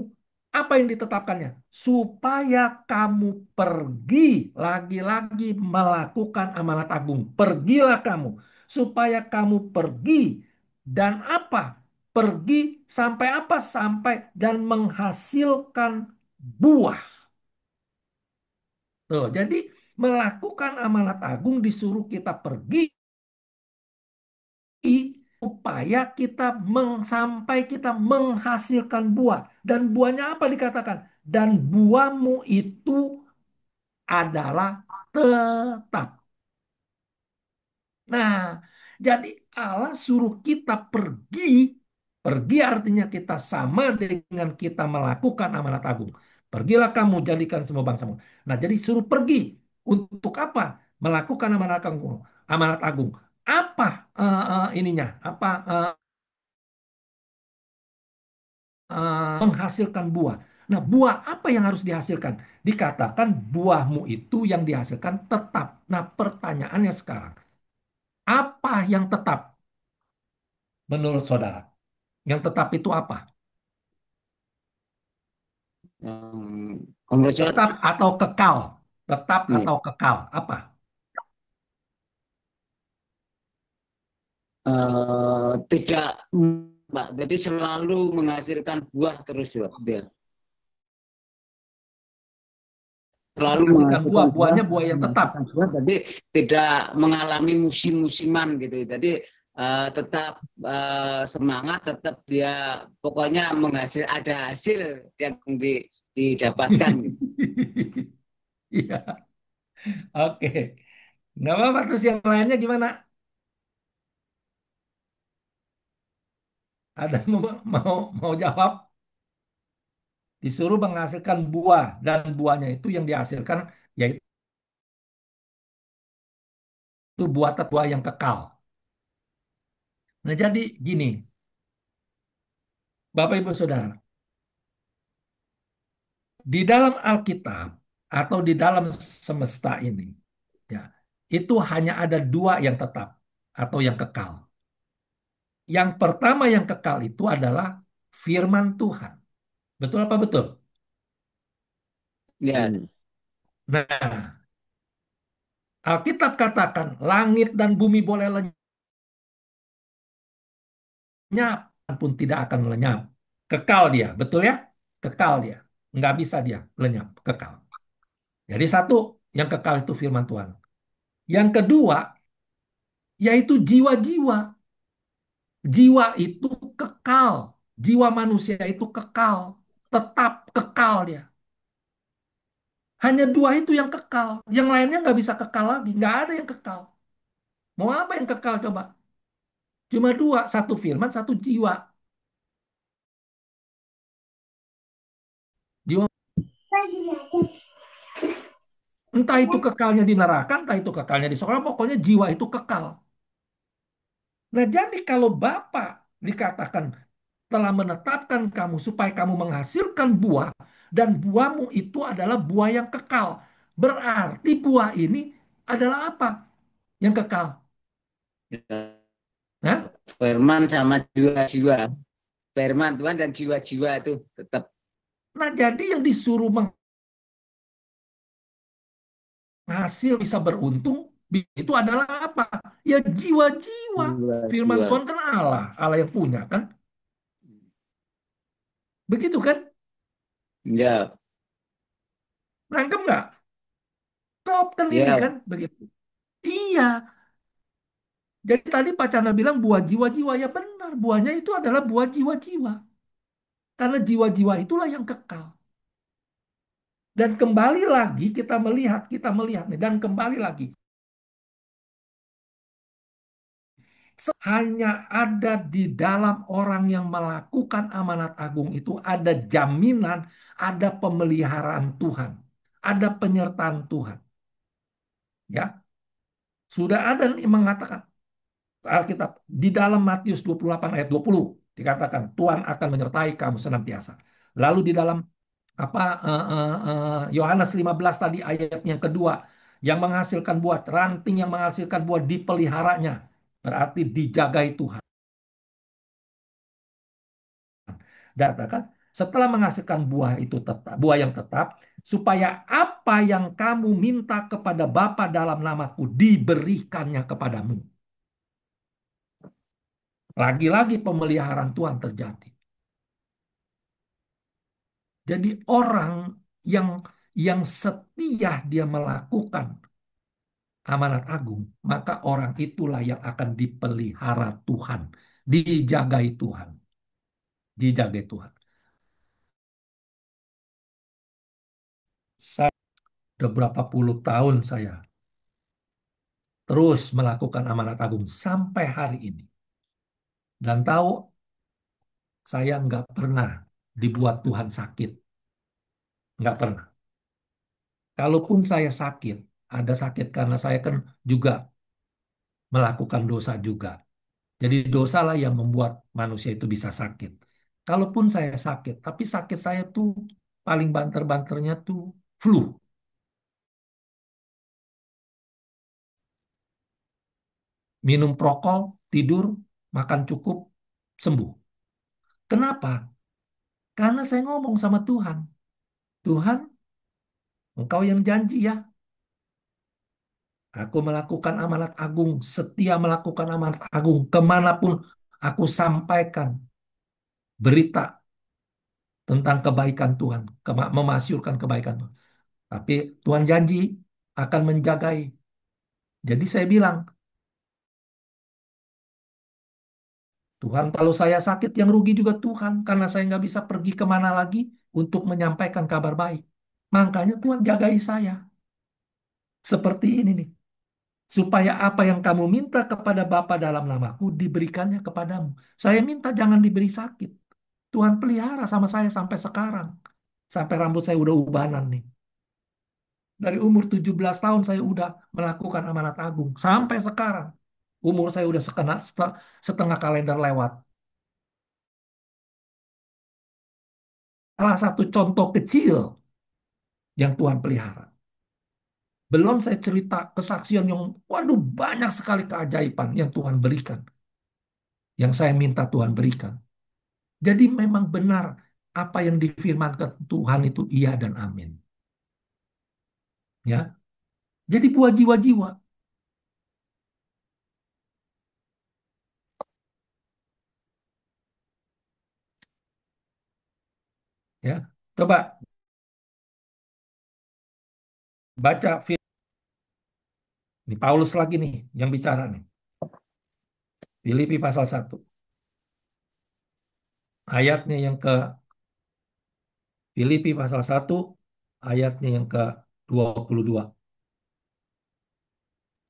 apa yang ditetapkannya? Supaya kamu pergi lagi-lagi melakukan amanat agung. Pergilah kamu supaya kamu pergi dan apa? Pergi sampai apa? Sampai dan menghasilkan buah. Tuh, jadi melakukan amanat agung disuruh kita pergi upaya kita sampai kita menghasilkan buah. Dan buahnya apa dikatakan? Dan buahmu itu adalah tetap. Nah, jadi Allah suruh kita pergi. Pergi artinya kita sama dengan kita melakukan amanat agung. Pergilah kamu jadikan semua bangsamu. Nah, jadi suruh pergi. Untuk apa? Melakukan amanat agung. Amanat agung. Apa ininya? Apa menghasilkan buah? Nah, buah apa yang harus dihasilkan? Dikatakan buahmu itu yang dihasilkan tetap. Nah, pertanyaannya sekarang, apa yang tetap menurut saudara? Yang tetap itu apa? Menurut saya Tetap atau kekal? Tetap iya, atau kekal? Apa? tidak, Pak. Jadi selalu menghasilkan buah terus, Pak. Dia selalu Menghasilkan menghasilkan buah, buah, buahnya buah yang tetap. menghasilkan buah. Jadi tidak mengalami musim-musiman gitu. Jadi tetap semangat, tetap dia pokoknya ada hasil yang didapatkan gitu. Iya, oke. Nggak apa-apa, terus yang lainnya gimana? Ada yang mau jawab? Disuruh menghasilkan buah dan buahnya itu yang dihasilkan yaitu buah yang kekal. Nah, jadi gini, Bapak Ibu Saudara, di dalam Alkitab atau di dalam semesta ini, ya, itu hanya ada dua yang tetap atau yang kekal. Yang pertama yang kekal itu adalah firman Tuhan. Betul apa betul? Ya, Nah, Alkitab katakan langit dan bumi boleh lenyap, pun tidak akan lenyap. Kekal dia, betul ya? Kekal dia. Nggak bisa dia lenyap, kekal. Jadi satu, yang kekal itu firman Tuhan. Yang kedua, yaitu jiwa-jiwa. Jiwa itu kekal. Jiwa manusia itu kekal. Tetap kekal dia. Hanya dua itu yang kekal. Yang lainnya nggak bisa kekal lagi. Nggak ada yang kekal. Mau apa yang kekal coba? Cuma dua. Satu firman, satu jiwa. Jiwa entah itu kekalnya di neraka, entah itu kekalnya di surga. Pokoknya jiwa itu kekal. Nah jadi kalau Bapa dikatakan telah menetapkan kamu supaya kamu menghasilkan buah. Dan buahmu itu adalah buah yang kekal. Berarti buah ini adalah apa yang kekal? Nah, firman sama jiwa-jiwa. Firman Tuhan dan jiwa-jiwa itu tetap nah jadi yang disuruh menghasil bisa beruntung itu adalah apa? Ya jiwa-jiwa. Firman jiwa-jiwa. Tuhan kan Allah, Allah yang punya kan? Begitu kan? Ya, Nangkep nggak? Klop kan ini ya, kan? Begitu. Iya. Jadi tadi Pak Chandra bilang buah jiwa-jiwa. Ya benar, buahnya itu adalah buah jiwa-jiwa. Karena jiwa-jiwa itulah yang kekal. Dan kembali lagi kita melihat nih, dan kembali lagi. Hanya ada di dalam orang yang melakukan amanat agung itu ada jaminan, ada pemeliharaan Tuhan, ada penyertaan Tuhan. Ya, sudah ada yang mengatakan Alkitab di dalam Matius 28 ayat 20 dikatakan Tuhan akan menyertai kamu senantiasa. Lalu di dalam apa Yohanes 15 tadi ayat yang kedua yang menghasilkan buah ranting yang menghasilkan buah dipeliharanya berarti dijagai Tuhan. Dikatakan setelah menghasilkan buah itu tetap buah yang tetap supaya apa yang kamu minta kepada Bapa dalam namaku diberikannya kepadamu. Lagi-lagi pemeliharaan Tuhan terjadi. Jadi orang yang setia dia melakukan amanat agung, maka orang itulah yang akan dipelihara Tuhan, dijagai Tuhan, dijagai Tuhan. Saya udah berapa puluh tahun saya terus melakukan amanat agung sampai hari ini. Dan tahu saya nggak pernah dibuat Tuhan sakit. Nggak pernah. Kalaupun saya sakit, ada sakit karena saya kan juga melakukan dosa juga. Jadi dosalah yang membuat manusia itu bisa sakit. Kalaupun saya sakit, tapi sakit saya tuh paling banter-banternya tuh flu. Minum prokol, tidur, makan cukup, sembuh. Kenapa? Karena saya ngomong sama Tuhan. Tuhan, Engkau yang janji ya. Aku melakukan amanat agung, setia melakukan amanat agung. Kemanapun aku sampaikan berita tentang kebaikan Tuhan, memasyurkan kebaikan Tuhan. Tapi Tuhan janji akan menjagai. Jadi saya bilang, Tuhan kalau saya sakit yang rugi juga Tuhan, karena saya nggak bisa pergi kemana lagi untuk menyampaikan kabar baik. Makanya Tuhan jagai saya. Seperti ini nih. Supaya apa yang kamu minta kepada Bapa dalam namaku diberikannya kepadamu. Saya minta jangan diberi sakit. Tuhan pelihara sama saya sampai sekarang. Sampai rambut saya udah ubanan nih. Dari umur 17 tahun saya udah melakukan amanat agung. Sampai sekarang. Umur saya udah setengah kalender lewat. Salah satu contoh kecil yang Tuhan pelihara. Belum saya cerita kesaksian yang, waduh banyak sekali keajaiban yang Tuhan berikan. Yang saya minta Tuhan berikan. Jadi memang benar apa yang difirmankan Tuhan itu iya dan amin. Ya. Jadi buat jiwa-jiwa, ya. Coba baca ini Paulus lagi nih yang bicara nih. Filipi pasal 1. Ayatnya yang ke Filipi pasal 1 ayatnya yang ke 22.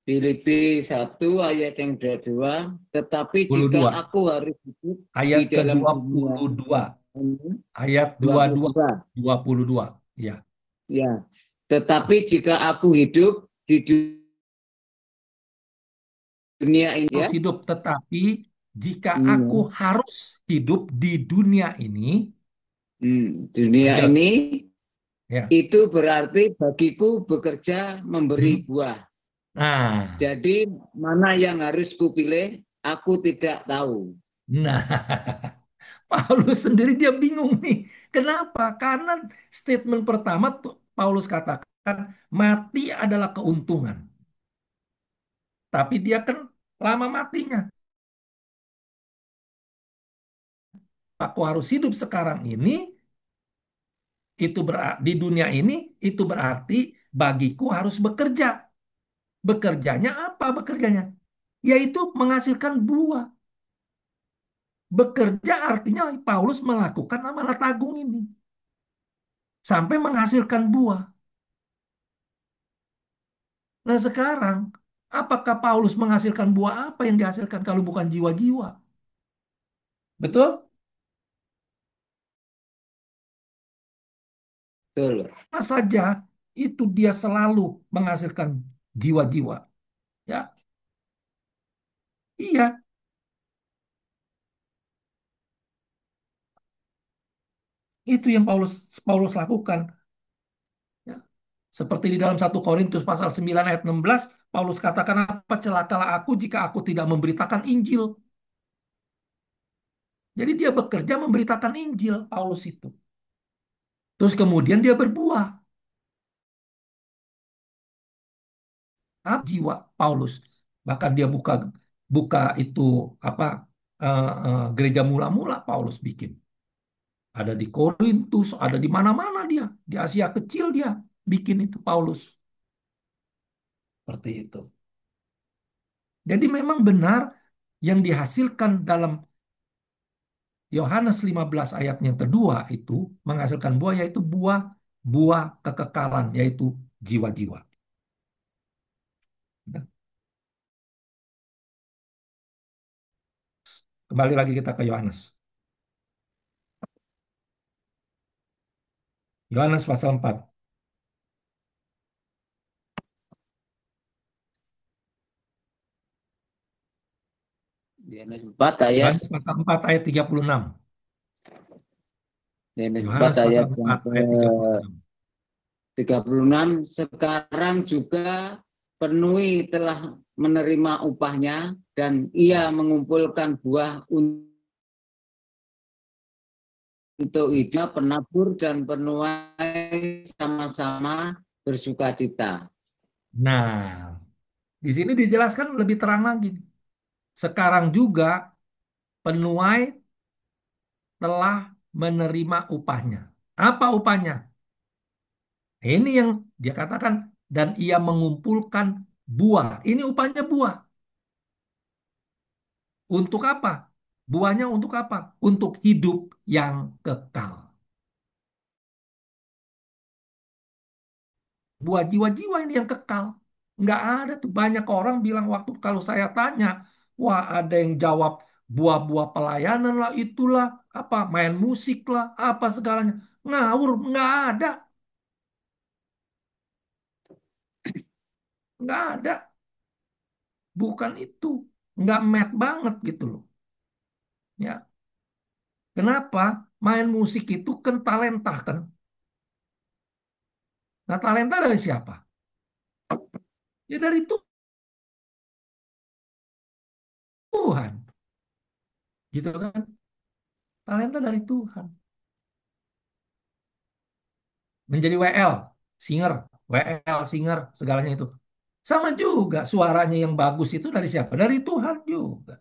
Filipi 1 ayat yang 22, tetapi jika 22. aku harus hidup di Ayat dalam dunia ke-22. ini, Ayat 22. 22, 22. Ya. ya. Tetapi jika aku hidup di dunia ini, Harus ya, hidup, tetapi jika aku hmm, harus hidup di dunia ini, dunia lanjut. ini, Ya. itu berarti bagiku bekerja memberi Hmm. buah. Nah, Jadi mana yang harus kupilih, aku tidak tahu. nah, Paulus sendiri dia bingung nih. Kenapa? Karena statement pertama tuh Paulus katakan mati adalah keuntungan. Tapi dia kan lama matinya. Aku harus hidup sekarang ini, itu berarti di dunia ini itu berarti bagiku harus bekerja. Bekerjanya apa bekerjanya? Yaitu menghasilkan buah. Bekerja artinya Paulus melakukan amanat agung ini sampai menghasilkan buah. Nah sekarang, apakah Paulus menghasilkan buah apa yang dihasilkan kalau bukan jiwa-jiwa? Betul? Betul. Apa saja itu dia selalu menghasilkan jiwa-jiwa. Ya, iya, itu yang Paulus Paulus lakukan. Ya. Seperti di dalam 1 Korintus pasal 9 ayat 16, Paulus katakan apa celakalah aku jika aku tidak memberitakan Injil. Jadi dia bekerja memberitakan Injil, Paulus itu. Terus kemudian dia berbuah. Apa jiwa Paulus? Bahkan dia buka buka itu apa gereja mula-mula Paulus bikin. Ada di Korintus, ada di mana-mana dia. Di Asia Kecil dia bikin itu Paulus. Seperti itu. Jadi memang benar yang dihasilkan dalam Yohanes 15 ayat yang kedua itu menghasilkan buah yaitu buah kekekalan yaitu jiwa-jiwa. Kembali lagi kita ke Yohanes. Yohanes pasal 4. Yohanes 4 ayat Yohanes pasal 4 ayat 36. Yohanes 4 Yohanes pasal ayat yang 4 ke ayat 36. 36. Sekarang juga penuhi telah menerima upahnya dan ia mengumpulkan buah untuk hidup, penabur dan penuai sama-sama bersukacita. Nah, di sini dijelaskan lebih terang lagi. Sekarang juga penuai telah menerima upahnya. Apa upahnya? Ini yang dia katakan, dan ia mengumpulkan buah. Ini upahnya buah. Untuk apa? Buahnya untuk apa? Untuk hidup yang kekal. Buah jiwa-jiwa ini yang kekal. Nggak ada tuh, banyak orang bilang waktu kalau saya tanya, wah ada yang jawab buah-buah pelayanan lah, itulah, apa, main musik lah, apa segalanya. Ngawur, nggak ada. Nggak ada. Bukan itu. Nggak met banget gitu loh. Ya, kenapa? Main musik itu kan talenta kan. Nah, talenta dari siapa? Ya dari Tuhan. Gitu kan? Talenta dari Tuhan. Menjadi WL, singer, WL, singer, segalanya itu. Sama juga suaranya yang bagus itu dari siapa? Dari Tuhan juga.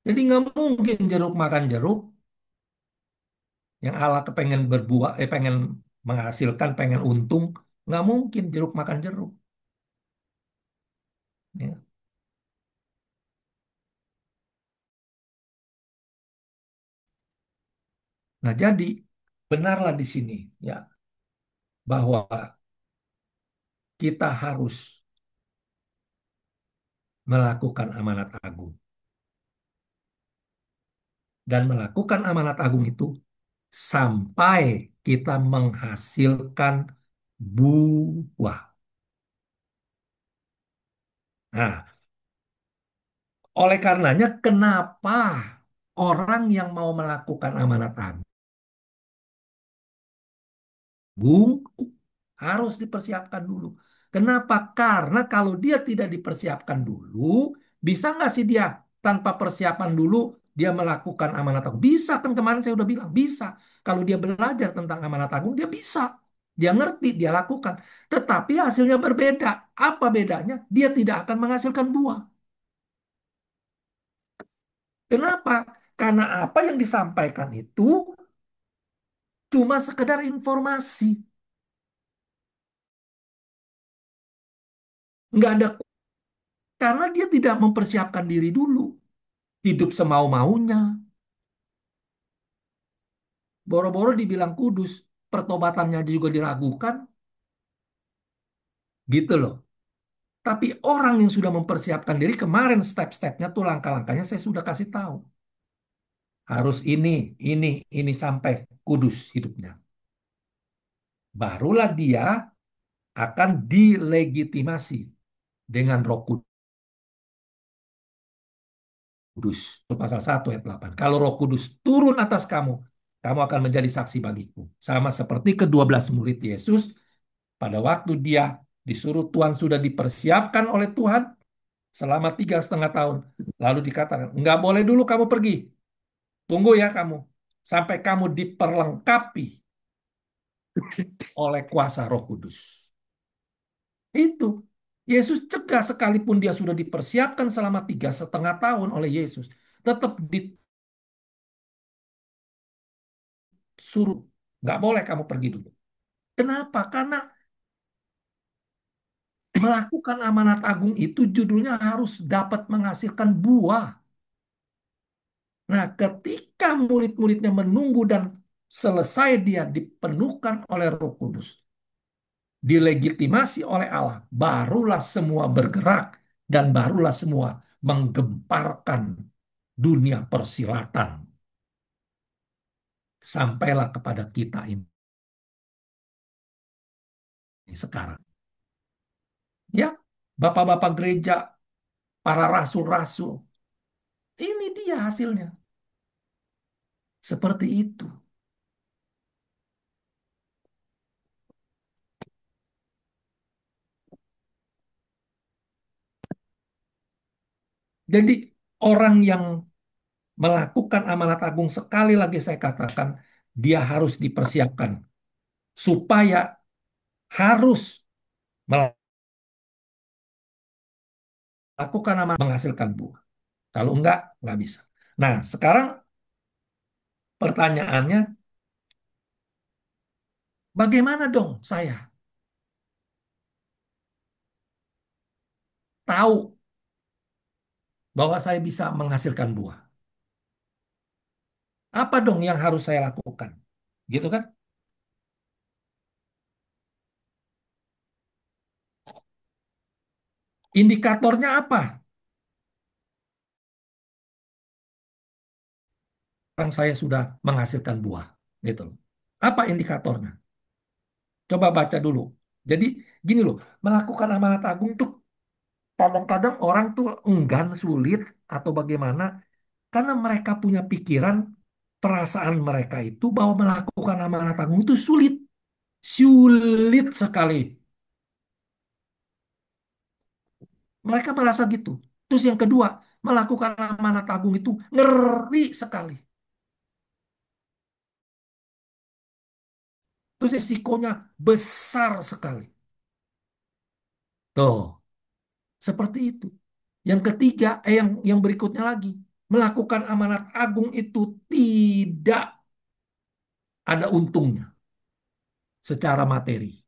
Jadi nggak mungkin jeruk makan jeruk, yang Allah kepengen berbuah, pengen menghasilkan, pengen untung. Nggak mungkin jeruk makan jeruk. Ya. Nah jadi benarlah di sini ya bahwa kita harus melakukan amanat agung. Dan melakukan amanat agung itu sampai kita menghasilkan buah. Nah, oleh karenanya kenapa orang yang mau melakukan amanat agung harus dipersiapkan dulu. Kenapa? Karena kalau dia tidak dipersiapkan dulu, bisa nggak sih dia tanpa persiapan dulu dia melakukan amanat agung? Bisa kan, kemarin saya udah bilang bisa. Kalau dia belajar tentang amanat agung, dia bisa. Dia ngerti, dia lakukan. Tetapi hasilnya berbeda. Apa bedanya? Dia tidak akan menghasilkan buah. Kenapa? Karena apa yang disampaikan itu cuma sekedar informasi. Nggak ada, karena dia tidak mempersiapkan diri dulu. Hidup semau-maunya. Boro-boro dibilang kudus, pertobatannya juga diragukan. Gitu loh. Tapi orang yang sudah mempersiapkan diri, kemarin step-stepnya tuh langkah-langkahnya saya sudah kasih tahu. Harus ini sampai kudus hidupnya. Barulah dia akan dilegitimasi dengan Roh Kudus. Itu pasal 1 ayat 8. Kalau Roh Kudus turun atas kamu, kamu akan menjadi saksi bagiku. Sama seperti kedua belas murid Yesus, pada waktu dia disuruh Tuhan sudah dipersiapkan oleh Tuhan selama 3,5 tahun. Lalu dikatakan, nggak boleh dulu kamu pergi. Tunggu ya kamu. Sampai kamu diperlengkapi oleh kuasa Roh Kudus. Itu. Yesus cegah sekalipun dia sudah dipersiapkan selama 3,5 tahun oleh Yesus. Tetap disuruh. Nggak boleh kamu pergi dulu. Kenapa? Karena melakukan amanat agung itu judulnya harus dapat menghasilkan buah. Nah, ketika murid-muridnya menunggu dan selesai dia dipenuhkan oleh Roh Kudus, dilegitimasi oleh Allah, barulah semua bergerak dan barulah semua menggemparkan dunia persilatan sampailah kepada kita ini sekarang. Ya, bapak-bapak gereja, para rasul-rasul, ini dia hasilnya. Seperti itu. Jadi orang yang melakukan amanat agung sekali lagi saya katakan, dia harus dipersiapkan supaya harus melakukan amanat menghasilkan buah. Kalau enggak bisa. Nah, sekarang pertanyaannya, bagaimana dong saya tahu bahwa saya bisa menghasilkan buah? Apa dong yang harus saya lakukan? Gitu kan? Indikatornya apa? Kan saya sudah menghasilkan buah. Gitu loh. Apa indikatornya? Coba baca dulu. Jadi gini loh, melakukan amanat agung tuh kadang-kadang orang tuh enggan, sulit, atau bagaimana, karena mereka punya pikiran, perasaan mereka itu bahwa melakukan amanat agung itu sulit. Sulit sekali. Mereka merasa gitu. Terus yang kedua, melakukan amanat agung itu ngeri sekali. Terus risikonya besar sekali. Tuh, seperti itu. Yang ketiga, yang berikutnya lagi, melakukan amanat agung itu tidak ada untungnya secara materi.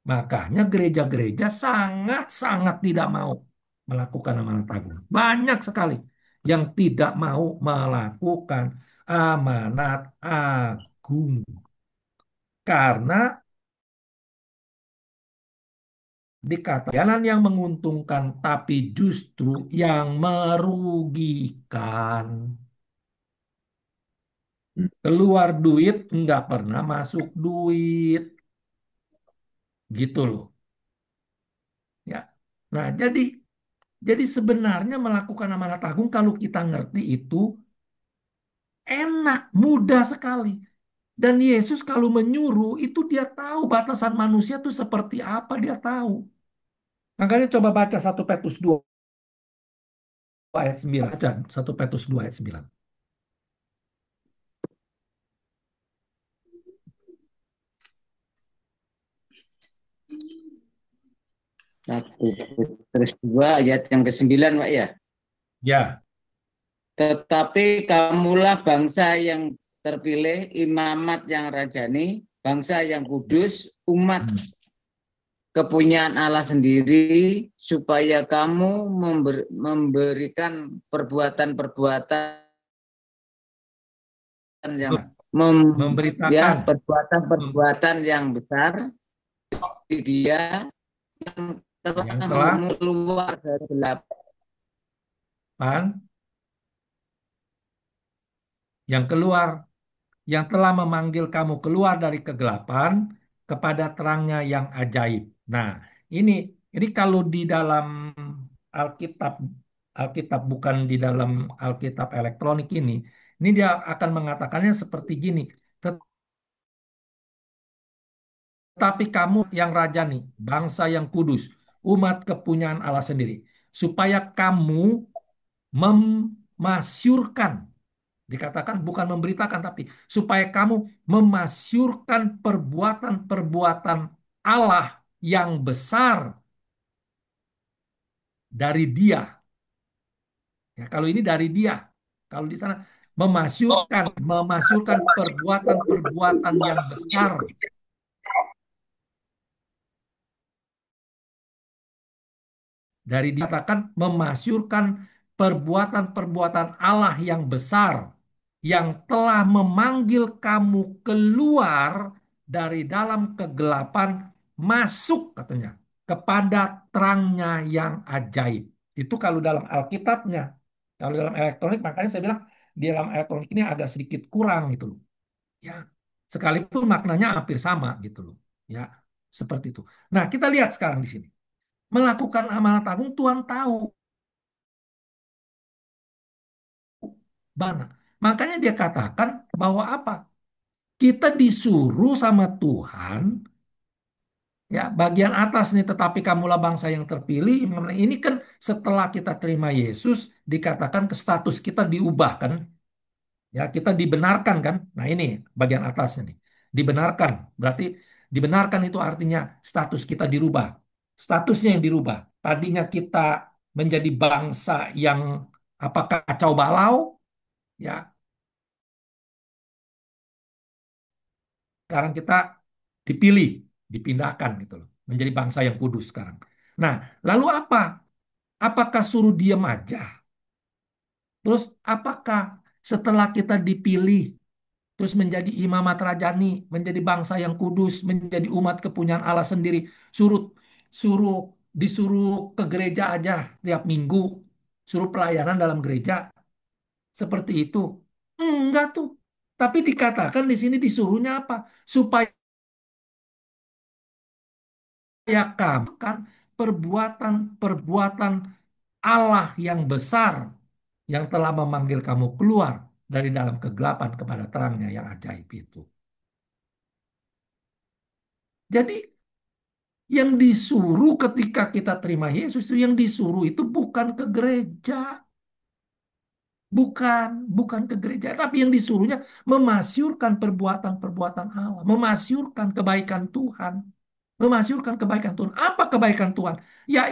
Makanya gereja-gereja sangat-sangat tidak mau melakukan amanat agung. Banyak sekali yang tidak mau melakukan amanat agung. Karena dikatakan jalan yang menguntungkan tapi justru yang merugikan. Keluar duit nggak pernah masuk duit. Gitu loh. Ya. Nah, jadi sebenarnya melakukan amanat agung kalau kita ngerti itu enak, mudah sekali. Dan Yesus kalau menyuruh itu dia tahu batasan manusia itu seperti apa, dia tahu. Makanya coba baca 1 Petrus 2 ayat 9. Baca 1 Petrus 2 ayat 9. 1 Petrus 2 ayat yang ke-9, Pak ya. Ya, Tetapi kamulah bangsa yang terpilih, imamat yang rajani, bangsa yang kudus, umat kepunyaan Allah sendiri, supaya kamu memberikan perbuatan-perbuatan yang memberitakan perbuatan-perbuatan yang besar di Dia yang telah yang telah keluar dari gelap, pan, yang keluar, yang telah memanggil kamu keluar dari kegelapan kepada terangnya yang ajaib. Nah, ini ini kalau di dalam Alkitab, Alkitab bukan di dalam Alkitab elektronik ini dia akan mengatakannya seperti gini. Tetapi kamu yang raja nih, bangsa yang kudus, umat kepunyaan Allah sendiri, supaya kamu memasyurkan, dikatakan bukan memberitakan, tapi supaya kamu memasyurkan perbuatan-perbuatan Allah yang besar dari Dia. Ya, kalau ini dari Dia, kalau di sana memasyurkan perbuatan-perbuatan yang besar dari dikatakan memasyurkan perbuatan-perbuatan Allah yang besar yang telah memanggil kamu keluar dari dalam kegelapan masuk katanya kepada terangnya yang ajaib. Itu kalau dalam Alkitabnya. Kalau dalam elektronik, makanya saya bilang di dalam elektronik ini agak sedikit kurang gitu loh. Ya, sekalipun maknanya hampir sama gitu loh. Ya, seperti itu. Nah, kita lihat sekarang di sini. Melakukan amanat agung, Tuhan tahu mana. Makanya dia katakan bahwa apa? Kita disuruh sama Tuhan, ya, bagian atas nih, tetapi kamulah bangsa yang terpilih. Ini kan setelah kita terima Yesus, dikatakan ke status kita diubah kan. Ya, kita dibenarkan kan? Nah, ini bagian atas ini. Dibenarkan. Berarti dibenarkan itu artinya status kita dirubah. Statusnya yang dirubah. Tadinya kita menjadi bangsa yang apakah kacau balau, ya, sekarang kita dipilih, dipindahkan gitu loh, menjadi bangsa yang kudus sekarang. Nah, lalu apa? Apakah suruh diam aja? Terus apakah setelah kita dipilih terus menjadi imamat rajani, menjadi bangsa yang kudus, menjadi umat kepunyaan Allah sendiri, suruh suruh disuruh ke gereja aja tiap minggu, suruh pelayanan dalam gereja seperti itu? Enggak tuh. Tapi dikatakan di sini disuruhnya apa? Supaya kamu kan perbuatan-perbuatan Allah yang besar yang telah memanggil kamu keluar dari dalam kegelapan kepada terangnya yang ajaib itu. Jadi yang disuruh ketika kita terima Yesus itu yang disuruh itu bukan ke gereja, bukan ke gereja, tapi yang disuruhnya memasyurkan perbuatan-perbuatan Allah, memasyurkan kebaikan Tuhan, memasyurkan kebaikan Tuhan. Apa kebaikan Tuhan? Ya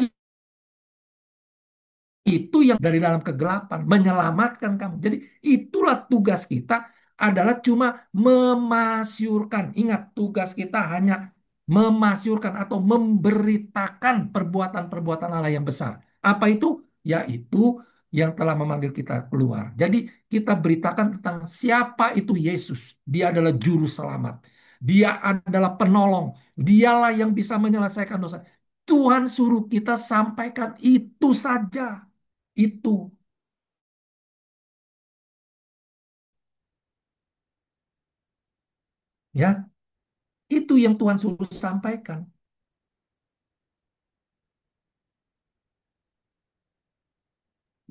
itu yang dari dalam kegelapan menyelamatkan kamu. Jadi itulah tugas kita adalah cuma memasyurkan. Ingat, tugas kita hanya memasyurkan atau memberitakan perbuatan-perbuatan Allah yang besar. Apa itu? Yaitu yang telah memanggil kita keluar. Jadi kita beritakan tentang siapa itu Yesus. Dia adalah juru selamat. Dia adalah penolong. Dialah yang bisa menyelesaikan dosa. Tuhan suruh kita sampaikan itu saja. Itu, ya, itu yang Tuhan suruh sampaikan.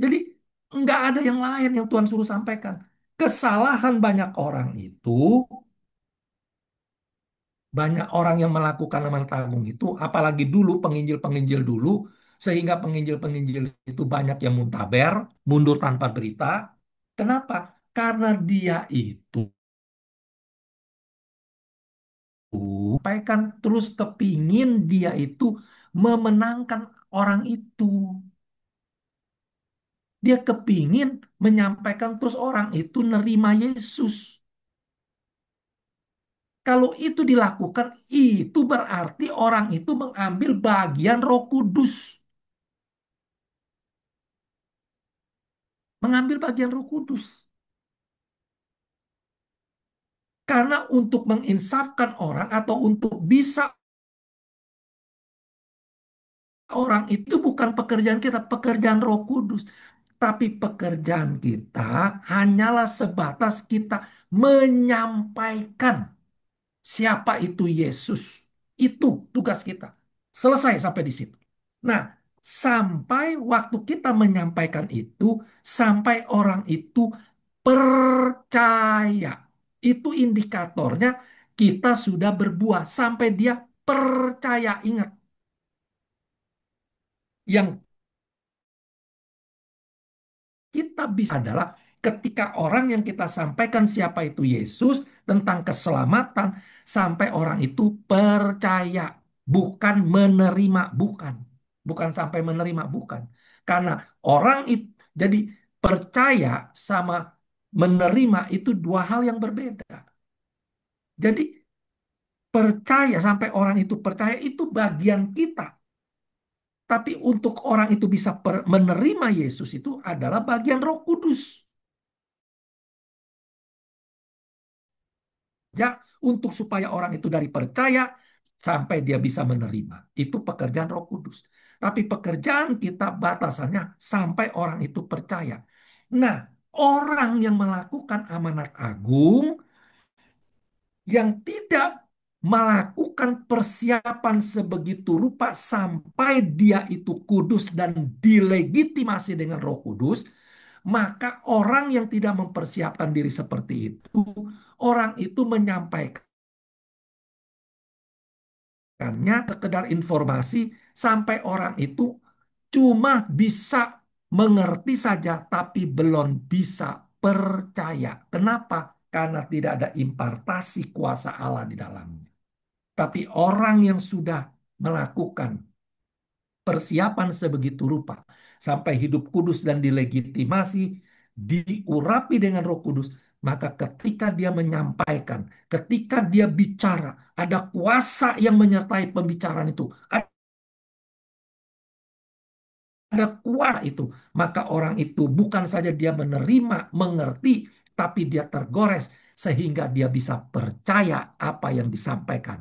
Jadi nggak ada yang lain yang Tuhan suruh sampaikan. Kesalahan banyak orang itu, banyak orang yang melakukan amanat agung itu, apalagi dulu penginjil-penginjil dulu, sehingga penginjil-penginjil itu banyak yang muntaber, mundur tanpa berita. Kenapa? Karena dia itu sampaikan terus kepingin dia itu memenangkan orang itu. Dia kepingin menyampaikan terus orang itu nerima Yesus. Kalau itu dilakukan, itu berarti orang itu mengambil bagian Roh Kudus. Mengambil bagian Roh Kudus. Karena untuk menginsafkan orang atau untuk bisa orang itu bukan pekerjaan kita, pekerjaan Roh Kudus. Tapi pekerjaan kita hanyalah sebatas kita menyampaikan siapa itu Yesus. Itu tugas kita. Selesai sampai di situ. Nah, sampai waktu kita menyampaikan itu, sampai orang itu percaya. Itu indikatornya kita sudah berbuah. Sampai dia percaya. Ingat, yang kita bisa adalah ketika orang yang kita sampaikan siapa itu Yesus tentang keselamatan sampai orang itu percaya, bukan menerima, bukan sampai menerima, bukan. Karena orang itu jadi percaya sama menerima itu dua hal yang berbeda. Jadi percaya sampai orang itu percaya itu bagian kita. Tapi untuk orang itu bisa menerima Yesus itu adalah bagian Roh Kudus. Ya, untuk supaya orang itu dari percaya sampai dia bisa menerima. Itu pekerjaan Roh Kudus. Tapi pekerjaan kita batasannya sampai orang itu percaya. Nah, orang yang melakukan amanat agung yang tidak melakukan persiapan sebegitu rupa sampai dia itu kudus dan dilegitimasi dengan Roh Kudus, maka orang yang tidak mempersiapkan diri seperti itu, orang itu menyampaikannya sekedar informasi sampai orang itu cuma bisa mengerti saja tapi belum bisa percaya. Kenapa? Karena tidak ada impartasi kuasa Allah di dalamnya. Tapi orang yang sudah melakukan persiapan sebegitu rupa sampai hidup kudus dan dilegitimasi, diurapi dengan Roh Kudus, maka ketika dia menyampaikan, ketika dia bicara, ada kuasa yang menyertai pembicaraan itu, ada kuasa itu, maka orang itu bukan saja dia menerima, mengerti, tapi dia tergores sehingga dia bisa percaya apa yang disampaikan.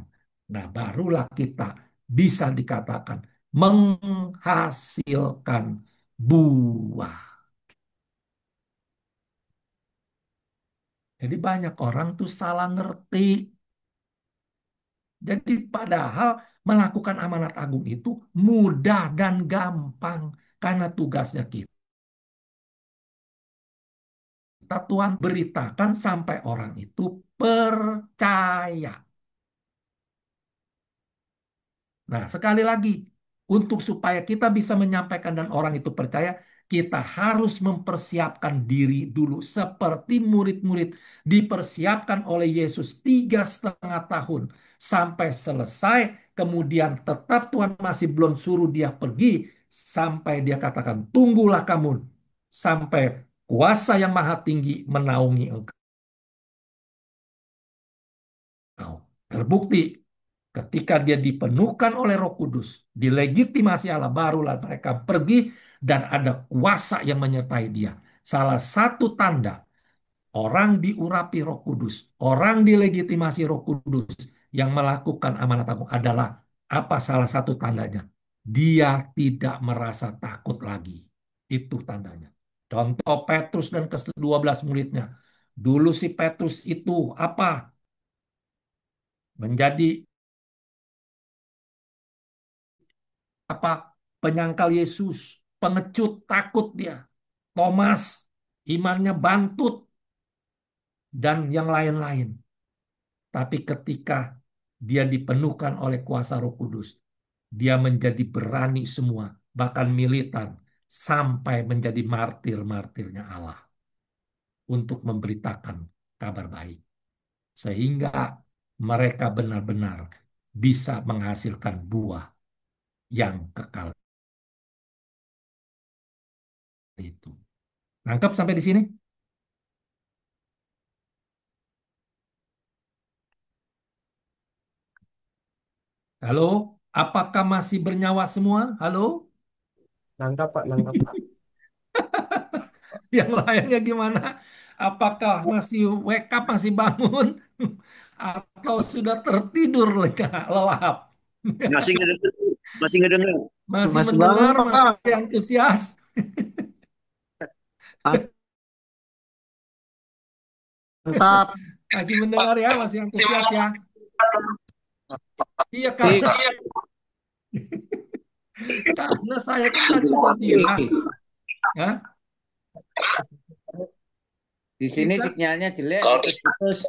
Nah, barulah kita bisa dikatakan menghasilkan buah. Jadi banyak orang tuh salah ngerti. Jadi padahal melakukan amanat agung itu mudah dan gampang karena tugasnya kita. Tuhan beritakan sampai orang itu percaya. Nah, sekali lagi, untuk supaya kita bisa menyampaikan dan orang itu percaya, kita harus mempersiapkan diri dulu seperti murid-murid dipersiapkan oleh Yesus 3,5 tahun sampai selesai. Kemudian tetap Tuhan masih belum suruh dia pergi sampai dia katakan, tunggulah kamu sampai kuasa yang maha tinggi menaungi engkau. Terbukti ketika dia dipenuhkan oleh Roh Kudus, dilegitimasi Allah, barulah mereka pergi dan ada kuasa yang menyertai dia. Salah satu tanda orang diurapi Roh Kudus, orang dilegitimasi Roh Kudus yang melakukan amanat agung adalah apa salah satu tandanya? Dia tidak merasa takut lagi. Itu tandanya. Contoh Petrus dan ke-12 muridnya. Dulu si Petrus itu apa? Menjadi apa, penyangkal Yesus, pengecut, takut dia. Thomas, imannya bantut, dan yang lain-lain. Tapi ketika dia dipenuhkan oleh kuasa Roh Kudus, dia menjadi berani semua, bahkan militan, sampai menjadi martir-martirnya Allah untuk memberitakan kabar baik. Sehingga mereka benar-benar bisa menghasilkan buah yang kekal itu. Nangkep sampai di sini? Halo, apakah masih bernyawa semua? Halo, Nangkap Pak, nangkap Pak. yang lainnya gimana? Apakah masih wake up, masih bangun? Atau sudah tertidur lelap? Masih ngedengar, masih ngedengar. Masih Masih bangun, mendengar, Pak. masih antusias? Mantap. Masih mendengar ya, masih antusias ya? Iya, Sip. karena saya kan tadi udah bilang, ya, Di sini kita sinyalnya jelek, putus-putus.